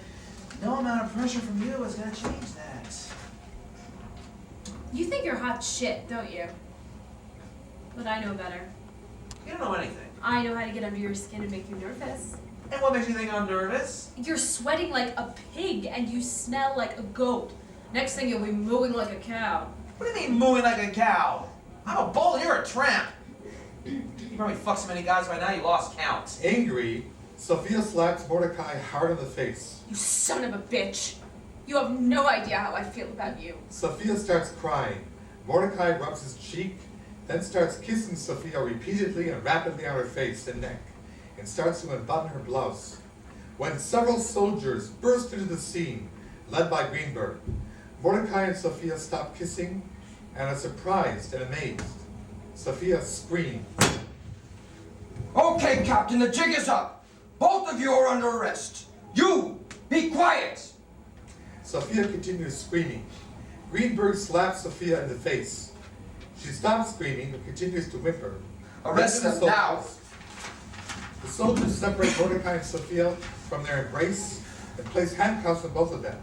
S1: no amount of pressure from you is going to change that.
S4: You think you're hot shit, don't you? But I know better.
S1: You don't know anything.
S4: I know how to get under your skin and make you nervous.
S1: And what makes you think I'm nervous?
S4: You're sweating like a pig and you smell like a goat. Next thing you'll be mooing like a cow.
S1: What do you mean mooing like a cow? I'm a bull and you're a tramp. You probably fucked so many guys by now you lost count.
S3: Angry, Sophia slaps Mordecai hard in the face.
S4: You son of a bitch. You have no idea how I feel about you.
S3: Sophia starts crying. Mordecai rubs his cheek, then starts kissing Sophia repeatedly and rapidly on her face and neck, and starts to unbutton her blouse. When several soldiers burst into the scene, led by Greenberg, Mordecai and Sophia stop kissing and are surprised and amazed. Sophia screams.
S2: Okay, Captain, the jig is up. Both of you are under arrest. You, be quiet.
S3: Sophia continues screaming. Greenberg slaps Sophia in the face. She stops screaming but continues to whimper.
S2: Arrest
S3: Then
S2: them
S3: the
S2: now.
S3: The soldiers separate Mordecai and Sophia from their embrace and place handcuffs on both of them.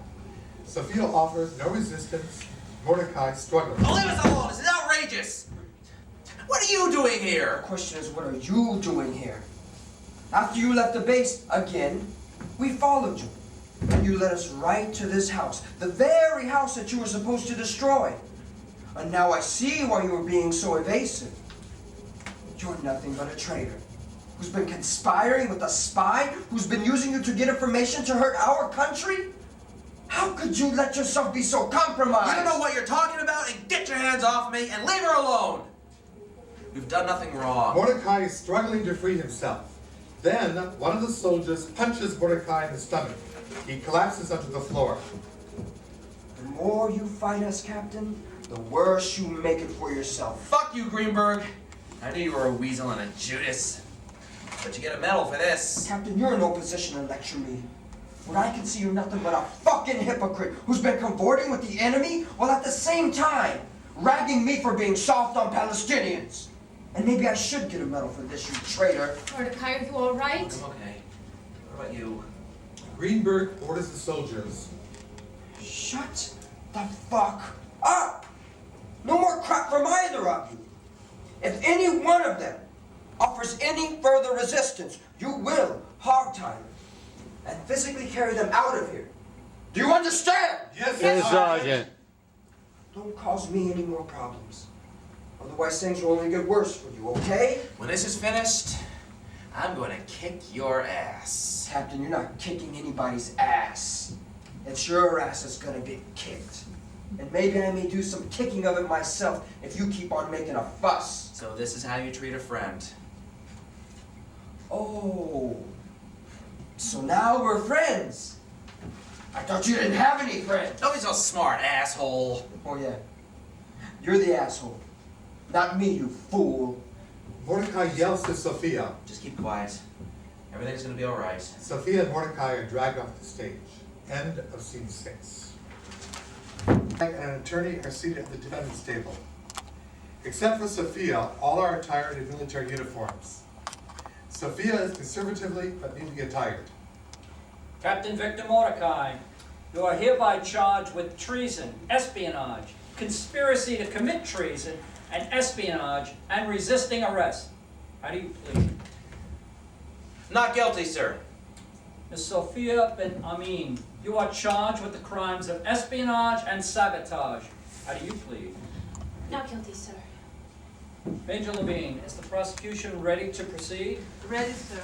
S3: Sophia offers no resistance. Mordecai struggles.
S1: Oh, leave us alone. This is outrageous. What are you doing
S2: The
S1: here?
S2: question is, what are you doing here? After you left the base again, we followed you. And you led us right to this house, the very house that you were supposed to destroy. And now I see why you were being so evasive. You're nothing but a traitor, who's been conspiring with a spy, who's been using you to get information to hurt our country? How could you let yourself be so compromised?
S1: You don't know what you're talking about, and get your hands off me and leave her alone. We've done nothing wrong.
S3: Mordecai is struggling to free himself. Then one of the soldiers punches Mordecai in the stomach. He collapses onto the floor.
S2: The more you fight us, Captain, the worse you make it for yourself.
S1: Fuck you, Greenberg. I knew you were a weasel and a Judas. But you get a medal for this.
S2: Captain, you're in no position to lecture me. When I can see you're nothing but a fucking hypocrite who's been cavorting with the enemy while at the same time ragging me for being soft on Palestinians. And maybe I should get a medal for this, you traitor.
S4: Mordecai, are you all right?
S1: I'm okay. What about you?
S3: Greenberg orders the soldiers.
S2: Shut the fuck up! No more crap from either of you. If any one of them offers any further resistance, you will hog tie them and physically carry them out of here. Do you understand?
S3: Yes,
S5: Yes, Sergeant.
S2: Don't cause me any more problems. Otherwise things will only get worse for you, okay?
S1: When this is finished, I'm going to kick your ass.
S2: Captain, you're not kicking anybody's ass. It's your ass that's gonna get kicked. And maybe I may do some kicking of it myself if you keep on making a fuss.
S1: So this is how you treat a friend.
S2: Oh, so now we're friends. I thought you didn't have any friends.
S1: Don't be so smart, asshole.
S2: Oh yeah, you're the asshole, not me, you fool.
S3: Mordecai yells to Sophia.
S1: Just keep quiet. Everything's gonna be all right.
S3: Sophia and Mordecai are dragged off the stage. End of scene 6. And an attorney are seated at the defendant's table. Except for Sophia, all are attired in military uniforms. Sophia is conservatively but neatly attired.
S5: Captain Victor Mordecai, you are hereby charged with treason, espionage, conspiracy to commit treason, and espionage, and resisting arrest. How do you plead?
S1: Not guilty, sir.
S5: Ms. Sophia bin Amin, you are charged with the crimes of espionage and sabotage. How do you plead?
S4: Not guilty, sir.
S5: Major Levine, is the prosecution ready to proceed?
S6: Ready, sir.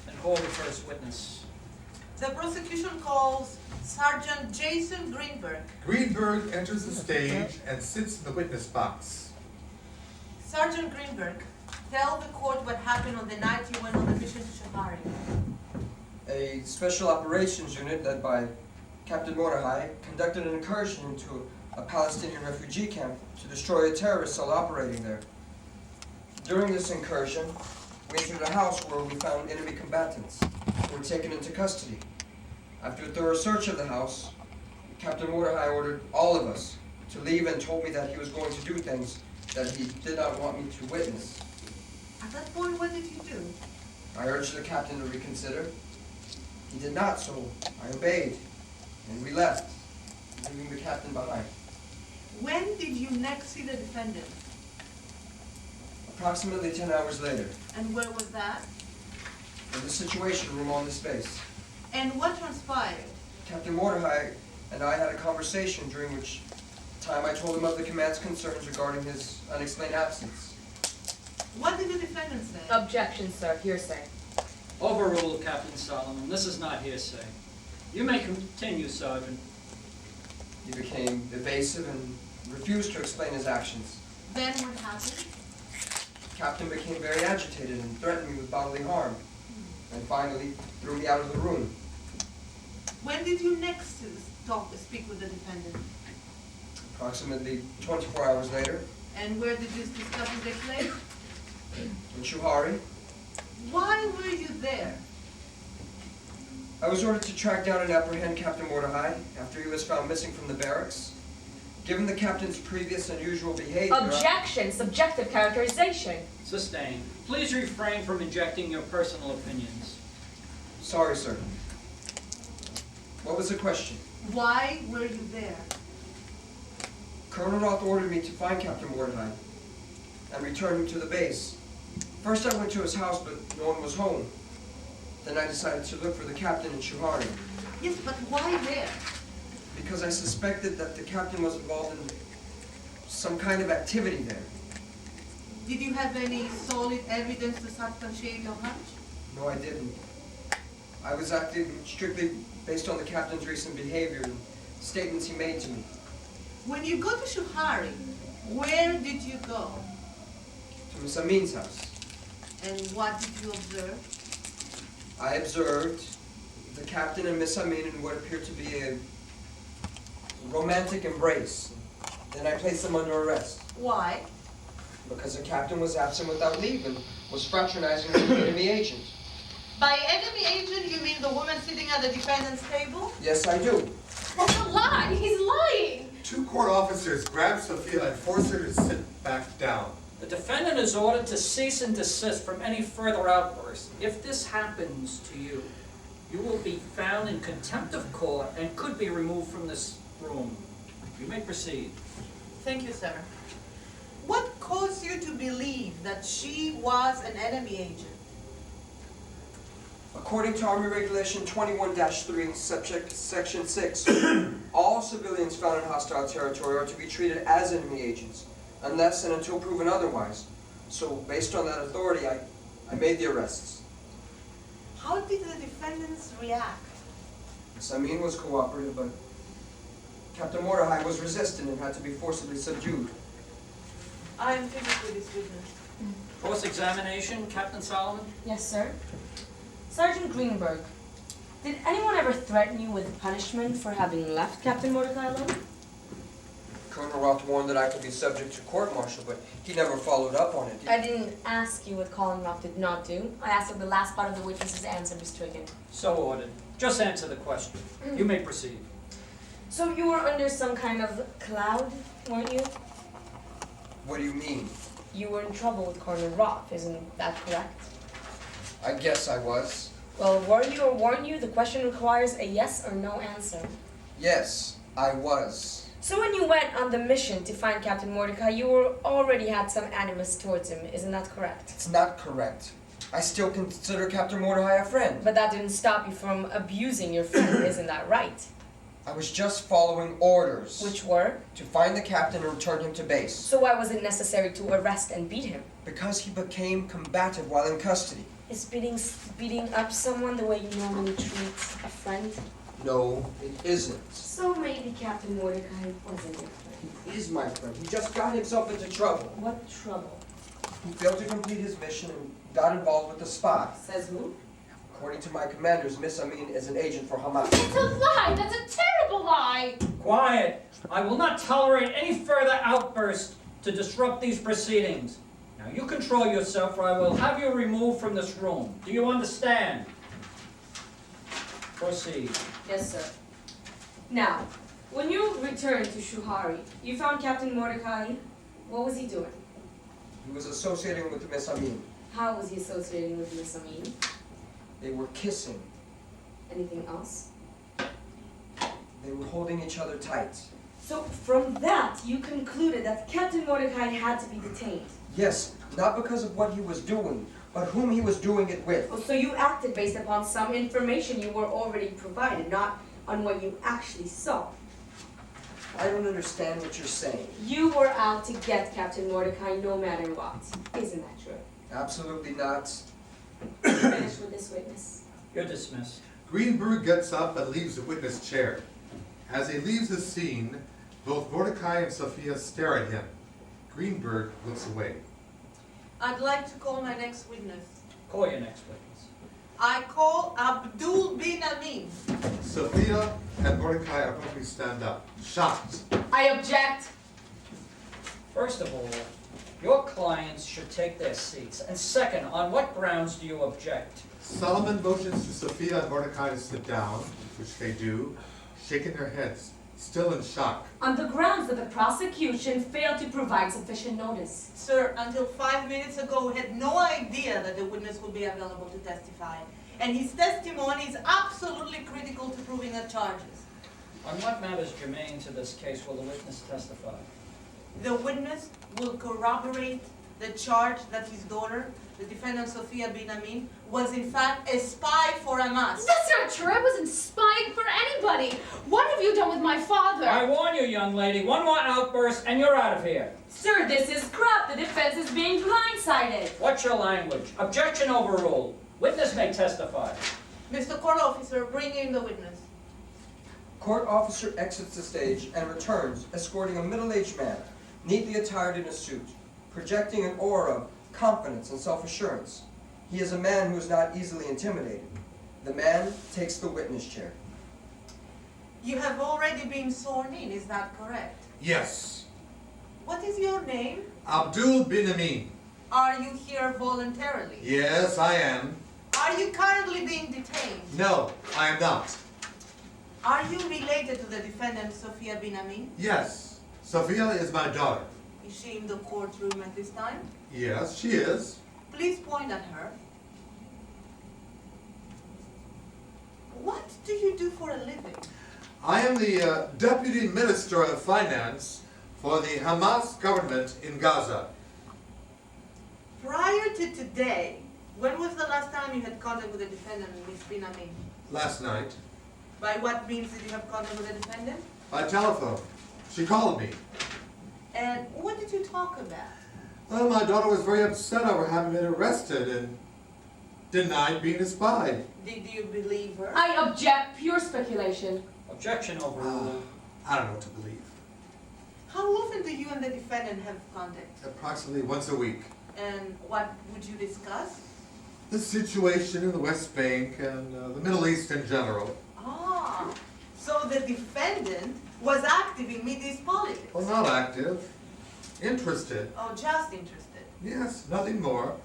S5: Then call the first witness.
S6: The prosecution calls Sergeant Jason Greenberg.
S3: Greenberg enters the stage and sits in the witness box.
S6: Sergeant Greenberg, tell the court what happened on the night you went on the mission to Shahari.
S2: A special operations unit led by Captain Mordecai conducted an incursion into a Palestinian refugee camp to destroy a terrorist cell operating there. During this incursion, we entered a house where we found enemy combatants who were taken into custody. After a thorough search of the house, Captain Mordecai ordered all of us to leave and told me that he was going to do things that he did not want me to witness.
S6: At that point, what did you do?
S2: I urged the captain to reconsider. He did not, so I obeyed, and we left, leaving the captain behind.
S6: When did you next see the defendant?
S2: Approximately 10 hours later,
S6: And where was that?
S2: in the Situation Room on this base,
S6: And what transpired?
S2: Captain Mordecai and I had a conversation during which time I told him of the command's concerns regarding his unexplained absence.
S6: What did the defendant say?
S7: Objection, sir. Hearsay.
S5: Overruled, Captain Solomon. This is not hearsay. You may continue, Sergeant.
S2: He became evasive and refused to explain his actions.
S6: Then what happened?
S2: Captain became very agitated and threatened me with bodily harm, and finally threw me out of the room.
S6: When did you next speak with the defendant?
S2: Approximately 24 hours later,
S6: And where did this discussion take place?
S2: in Shuhari,
S6: Why were you there?
S2: I was ordered to track down and apprehend Captain Mordecai after he was found missing from the barracks. Given the captain's previous unusual behavior...
S7: Objection. Subjective characterization.
S5: Sustained. Please refrain from injecting your personal opinions.
S2: Sorry, sir. What was the question?
S6: Why were you there?
S2: Colonel Roth ordered me to find Captain Mordecai and return him to the base. First I went to his house, but no one was home. Then I decided to look for the captain in Shuhari,
S6: Yes, but why there?
S2: because I suspected that the captain was involved in some kind of activity there.
S6: Did you have any solid evidence to substantiate your hunch?
S2: No, I didn't. I was acting strictly based on the captain's recent behavior and statements he made to me.
S6: When you go to Shuhari, where did you go?
S2: To Miss Amin's house.
S6: And what did you observe?
S2: I observed the captain and Miss Amin in what appeared to be a romantic embrace. Then I placed them under arrest
S6: Why?
S2: because the captain was absent without leave and was fraternizing with an enemy agent.
S6: By enemy agent, you mean the woman sitting at the defendant's table?
S2: Yes, I do.
S4: That's a lie! He's lying!
S3: 2 court officers grab Sophia and force her to sit back down.
S5: The defendant is ordered to cease and desist from any further outbursts. If this happens to you, you will be found in contempt of court and could be removed from this room. You may proceed.
S6: Thank you, sir. What caused you to believe that she was an enemy agent?
S2: According to Army Regulation 21-3, Section 6, all civilians found in hostile territory are to be treated as enemy agents, unless and until proven otherwise. So, based on that authority, I made the arrests.
S6: How did the defendants react?
S2: Miss Amin was cooperative, but Captain Mordecai was resistant and had to be forcibly subdued.
S6: I am finished with this witness.
S5: Cross-examination, Captain Solomon?
S7: Yes, sir. Sergeant Greenberg, did anyone ever threaten you with punishment for having left Captain Mordecai alone?
S2: Colonel Roth warned that I could be subject to court-martial, but he never followed up on it.
S7: I didn't ask you what Colin Roth did not do. I asked if the last part of the witness's answer was triggered.
S5: So ordered. Just answer the question. You may proceed.
S7: So you were under some kind of cloud, weren't you?
S2: What do you mean?
S7: You were in trouble with Colonel Roth, isn't that correct?
S2: I guess I was.
S7: Well, were you or weren't you? The question requires a yes or no answer.
S2: Yes, I was.
S7: So when you went on the mission to find Captain Mordecai, you already had some animus towards him, isn't that correct?
S2: It's not correct. I still consider Captain Mordecai a friend.
S7: But that didn't stop you from abusing your friend, isn't that right?
S2: I was just following orders.
S7: Which were?
S2: To find the captain and return him to base.
S7: So why was it necessary to arrest and beat him?
S2: Because he became combative while in custody.
S7: Is beating up someone the way you normally treat a friend?
S2: No, it isn't.
S7: So maybe Captain Mordecai wasn't your friend.
S2: He is my friend. He just got himself into trouble.
S7: What trouble?
S2: He failed to complete his mission and got involved with the spy.
S7: Says who?
S2: According to my commanders, Miss Amin is an agent for Hamas.
S4: It's a lie! That's a terrible lie!
S5: Quiet! I will not tolerate any further outbursts to disrupt these proceedings. Now you control yourself or I will have you removed from this room. Do you understand? Proceed.
S7: Yes, sir. Now, when you returned to Shuhari, you found Captain Mordecai. What was he doing?
S2: He was associating with Miss Amin.
S7: How was he associating with Miss Amin?
S2: They were kissing.
S7: Anything else?
S2: They were holding each other tight.
S7: So from that, you concluded that Captain Mordecai had to be detained.
S2: Yes, not because of what he was doing, but whom he was doing it with.
S7: Oh, so you acted based upon some information you were already provided, not on what you actually saw.
S2: I don't understand what you're saying.
S7: You were out to get Captain Mordecai no matter what. Isn't that true?
S2: Absolutely not.
S7: Finish with this witness.
S5: You're dismissed.
S3: Greenberg gets up and leaves the witness chair. As he leaves the scene, both Mordecai and Sophia stare at him. Greenberg looks away.
S6: I'd like to call my next witness.
S5: Call your next witness.
S6: I call Abdul bin Amin.
S3: Sophia and Mordecai abruptly stand up, shocked.
S7: I object.
S5: First of all, your clients should take their seats. And second, on what grounds do you object?
S3: Solomon motions to Sophia and Mordecai to sit down, which they do, shaking their heads, still in shock.
S7: On the grounds that the prosecution failed to provide sufficient notice.
S6: Sir, until 5 minutes ago, we had no idea that the witness would be available to testify. And his testimony is absolutely critical to proving the charges.
S5: On what matters germane to this case will the witness testify?
S6: The witness will corroborate the charge that his daughter, the defendant Sophia bin Amin, was in fact a spy for Hamas.
S4: That's not true. I wasn't spying for anybody. What have you done with my father?
S5: I warn you, young lady, one more outburst and you're out of here.
S7: Sir, this is crap. The defense is being blindsided.
S5: What's your language? Objection overruled. Witness may testify.
S6: Mr. Court Officer, bring in the witness.
S2: Court officer exits the stage and returns, escorting a middle-aged man, neatly attired in a suit, projecting an aura of confidence and self-assurance. He is a man who is not easily intimidated. The man takes the witness chair.
S6: You have already been sworn in, is that correct?
S3: Yes.
S6: What is your name?
S3: Abdul bin Amin.
S6: Are you here voluntarily?
S3: Yes, I am.
S6: Are you currently being detained?
S3: No, I am not.
S6: Are you related to the defendant Sophia bin Amin?
S3: Yes, Sophia is my daughter.
S6: Is she in the courtroom at this time?
S3: Yes, she is.
S6: Please point at her. What do you do for a living?
S3: I am the Deputy Minister of Finance for the Hamas government in Gaza.
S6: Prior to today, when was the last time you had contact with the defendant, Ms. bin Amin?
S3: Last night,
S6: By what means did you have contact with the defendant?
S3: by telephone. She called me.
S6: And what did you talk about?
S3: Well, my daughter was very upset over having been arrested and denied being a spy.
S6: Did you believe her?
S7: I object. Pure speculation.
S5: Objection overruled.
S3: I don't know what to believe.
S6: How often do you and the defendant have contact?
S3: Approximately once a week.
S6: And what would you discuss?
S3: The situation in the West Bank and the Middle East in general.
S6: Ah, so the defendant was active in Middle East politics?
S3: Well, not active. Interested.
S6: Oh, just interested.
S3: Yes, nothing more.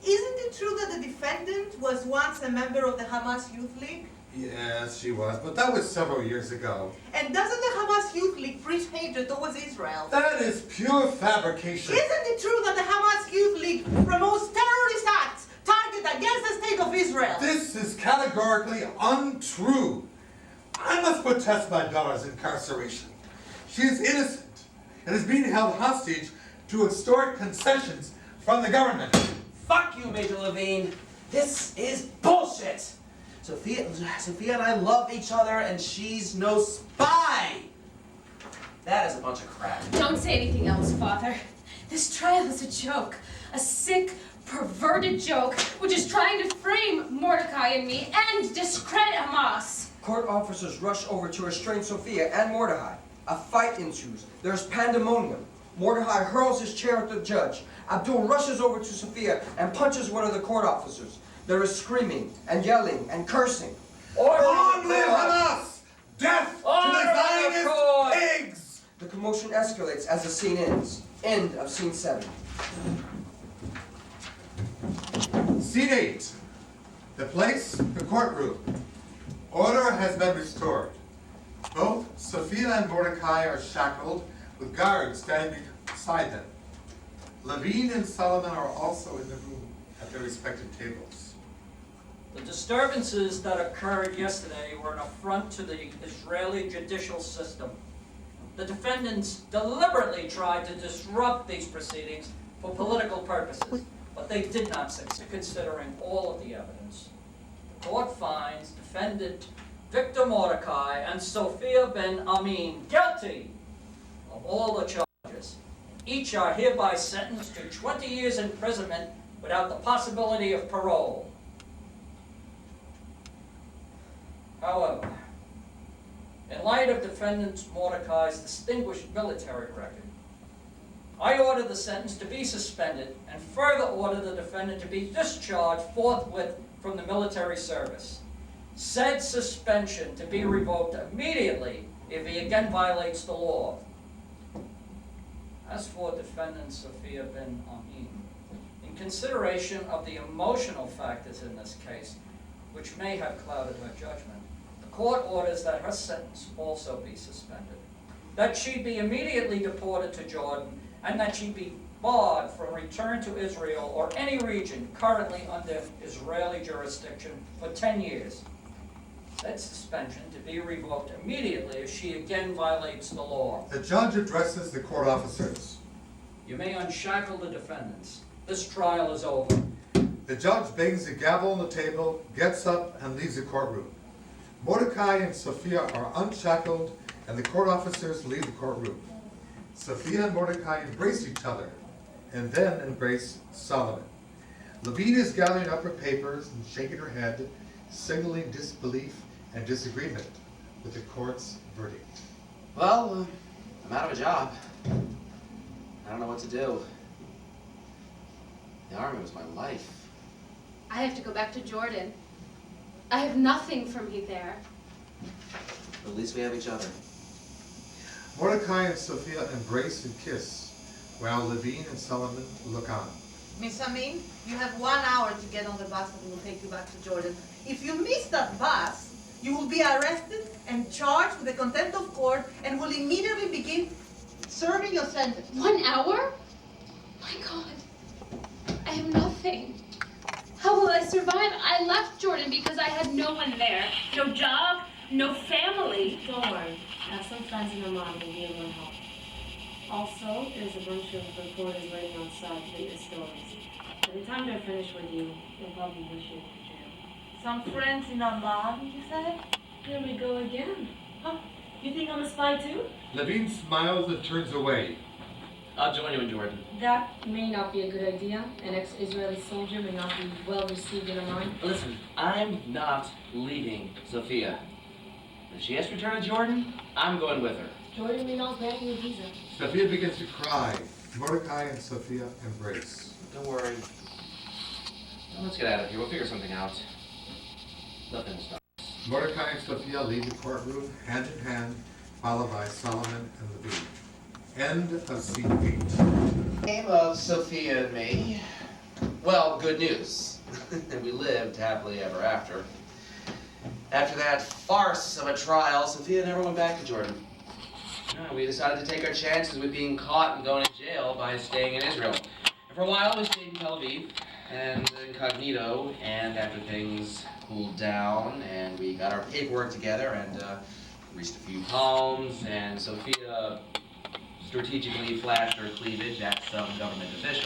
S6: Isn't it true that the defendant was once a member of the Hamas Youth League?
S3: Yes, she was, but that was several years ago.
S6: And doesn't the Hamas Youth League preach hatred towards Israel?
S3: That is pure fabrication.
S6: Isn't it true that the Hamas Youth League promotes terrorist acts targeted against the state of Israel?
S3: This is categorically untrue. I must protest my daughter's incarceration. She is innocent and is being held hostage to extort concessions from the government.
S1: Fuck you, Major Levine. This is bullshit. Sophia and I love each other, and she's no spy. That is a bunch of crap.
S4: Don't say anything else, Father. This trial is a joke. A sick, perverted joke, which is trying to frame Mordecai and me and discredit Hamas.
S2: Court officers rush over to restrain Sophia and Mordecai. A fight ensues. There's pandemonium. Mordecai hurls his chair at the judge. Abdul rushes over to Sophia and punches one of the court officers. There is screaming and yelling and cursing.
S3: Long live Hamas! Death to
S5: Order
S3: the
S5: in the court!
S3: Zionist pigs!
S2: The commotion escalates as the scene ends. End of scene 7.
S3: Scene 8. The place, the courtroom. Order has been restored. Both Sophia and Mordecai are shackled with guards standing beside them. Levine and Solomon are also in the room at their respective tables.
S5: The disturbances that occurred yesterday were an affront to the Israeli judicial system. The defendants deliberately tried to disrupt these proceedings for political purposes, but they did not succeed, considering all of the evidence. The court finds defendant Victor Mordecai and Sophia Ben Amin guilty of all the charges. Each are hereby sentenced to 20 years imprisonment without the possibility of parole. However, in light of defendant Mordecai's distinguished military record, I order the sentence to be suspended and further order the defendant to be discharged forthwith from the military service. Said suspension to be revoked immediately if he again violates the law. As for defendant Sophia Ben Amin, in consideration of the emotional factors in this case, which may have clouded her judgment, the court orders that her sentence also be suspended, that she be immediately deported to Jordan, and that she be barred from return to Israel or any region currently under Israeli jurisdiction for 10 years. Said suspension to be revoked immediately if she again violates the law.
S3: The judge addresses the court officers.
S5: You may unshackle the defendants. This trial is over.
S3: The judge bangs the gavel on the table, gets up, and leaves the courtroom. Mordecai and Sophia are unshackled, and the court officers leave the courtroom. Sophia and Mordecai embrace each other, and then embrace Solomon. Levine is gathering up her papers and shaking her head, signaling disbelief and disagreement with the court's verdict.
S1: Well, I'm out of a job. I don't know what to do. The army was my life.
S4: I have to go back to Jordan. I have nothing for me there.
S1: But at least we have each other.
S3: Mordecai and Sophia embrace and kiss, while Levine and Solomon look on.
S6: Miss Amin, you have 1 hour to get on the bus that will take you back to Jordan. If you miss that bus, you will be arrested and charged with the contempt of court and will immediately begin serving your sentence.
S4: 1 hour? My God, I have nothing. How will I survive? I left Jordan because I had no one there. No job, no family.
S7: Don't worry. I have some friends in Oman who will be able to help. Also, there's a bunch of reporters waiting outside to read your stories. By the time they're finished with you, they'll probably wish you to jail.
S6: Some friends in Oman, you said?
S7: Here we go again. Huh? You think I'm a spy too?
S3: Levine smiles and turns away.
S1: I'll join you in Jordan.
S7: That may not be a good idea. An ex-Israeli soldier may not be well received in Oman.
S1: Listen, I'm not leaving Sophia. If she has to return to Jordan, I'm going with her.
S7: Jordan may not grant you a visa.
S3: Sophia begins to cry. Mordecai and Sophia embrace.
S1: Don't worry. Well, let's get out of here. We'll figure something out. Nothing will stop.
S3: Mordecai and Sophia leave the courtroom hand in hand, followed by Solomon and Levine. End of scene 8.
S1: Name of Sophia and me. Well, good news. We lived happily ever after. After that farce of a trial, Sophia never went back to Jordan. No, we decided to take our chances with being caught and going to jail by staying in Israel. And for a while, we stayed in Tel Aviv and incognito, and after things cooled down and we got our paperwork together and reached a few palms, and Sophia strategically flashed her cleavage at some government official.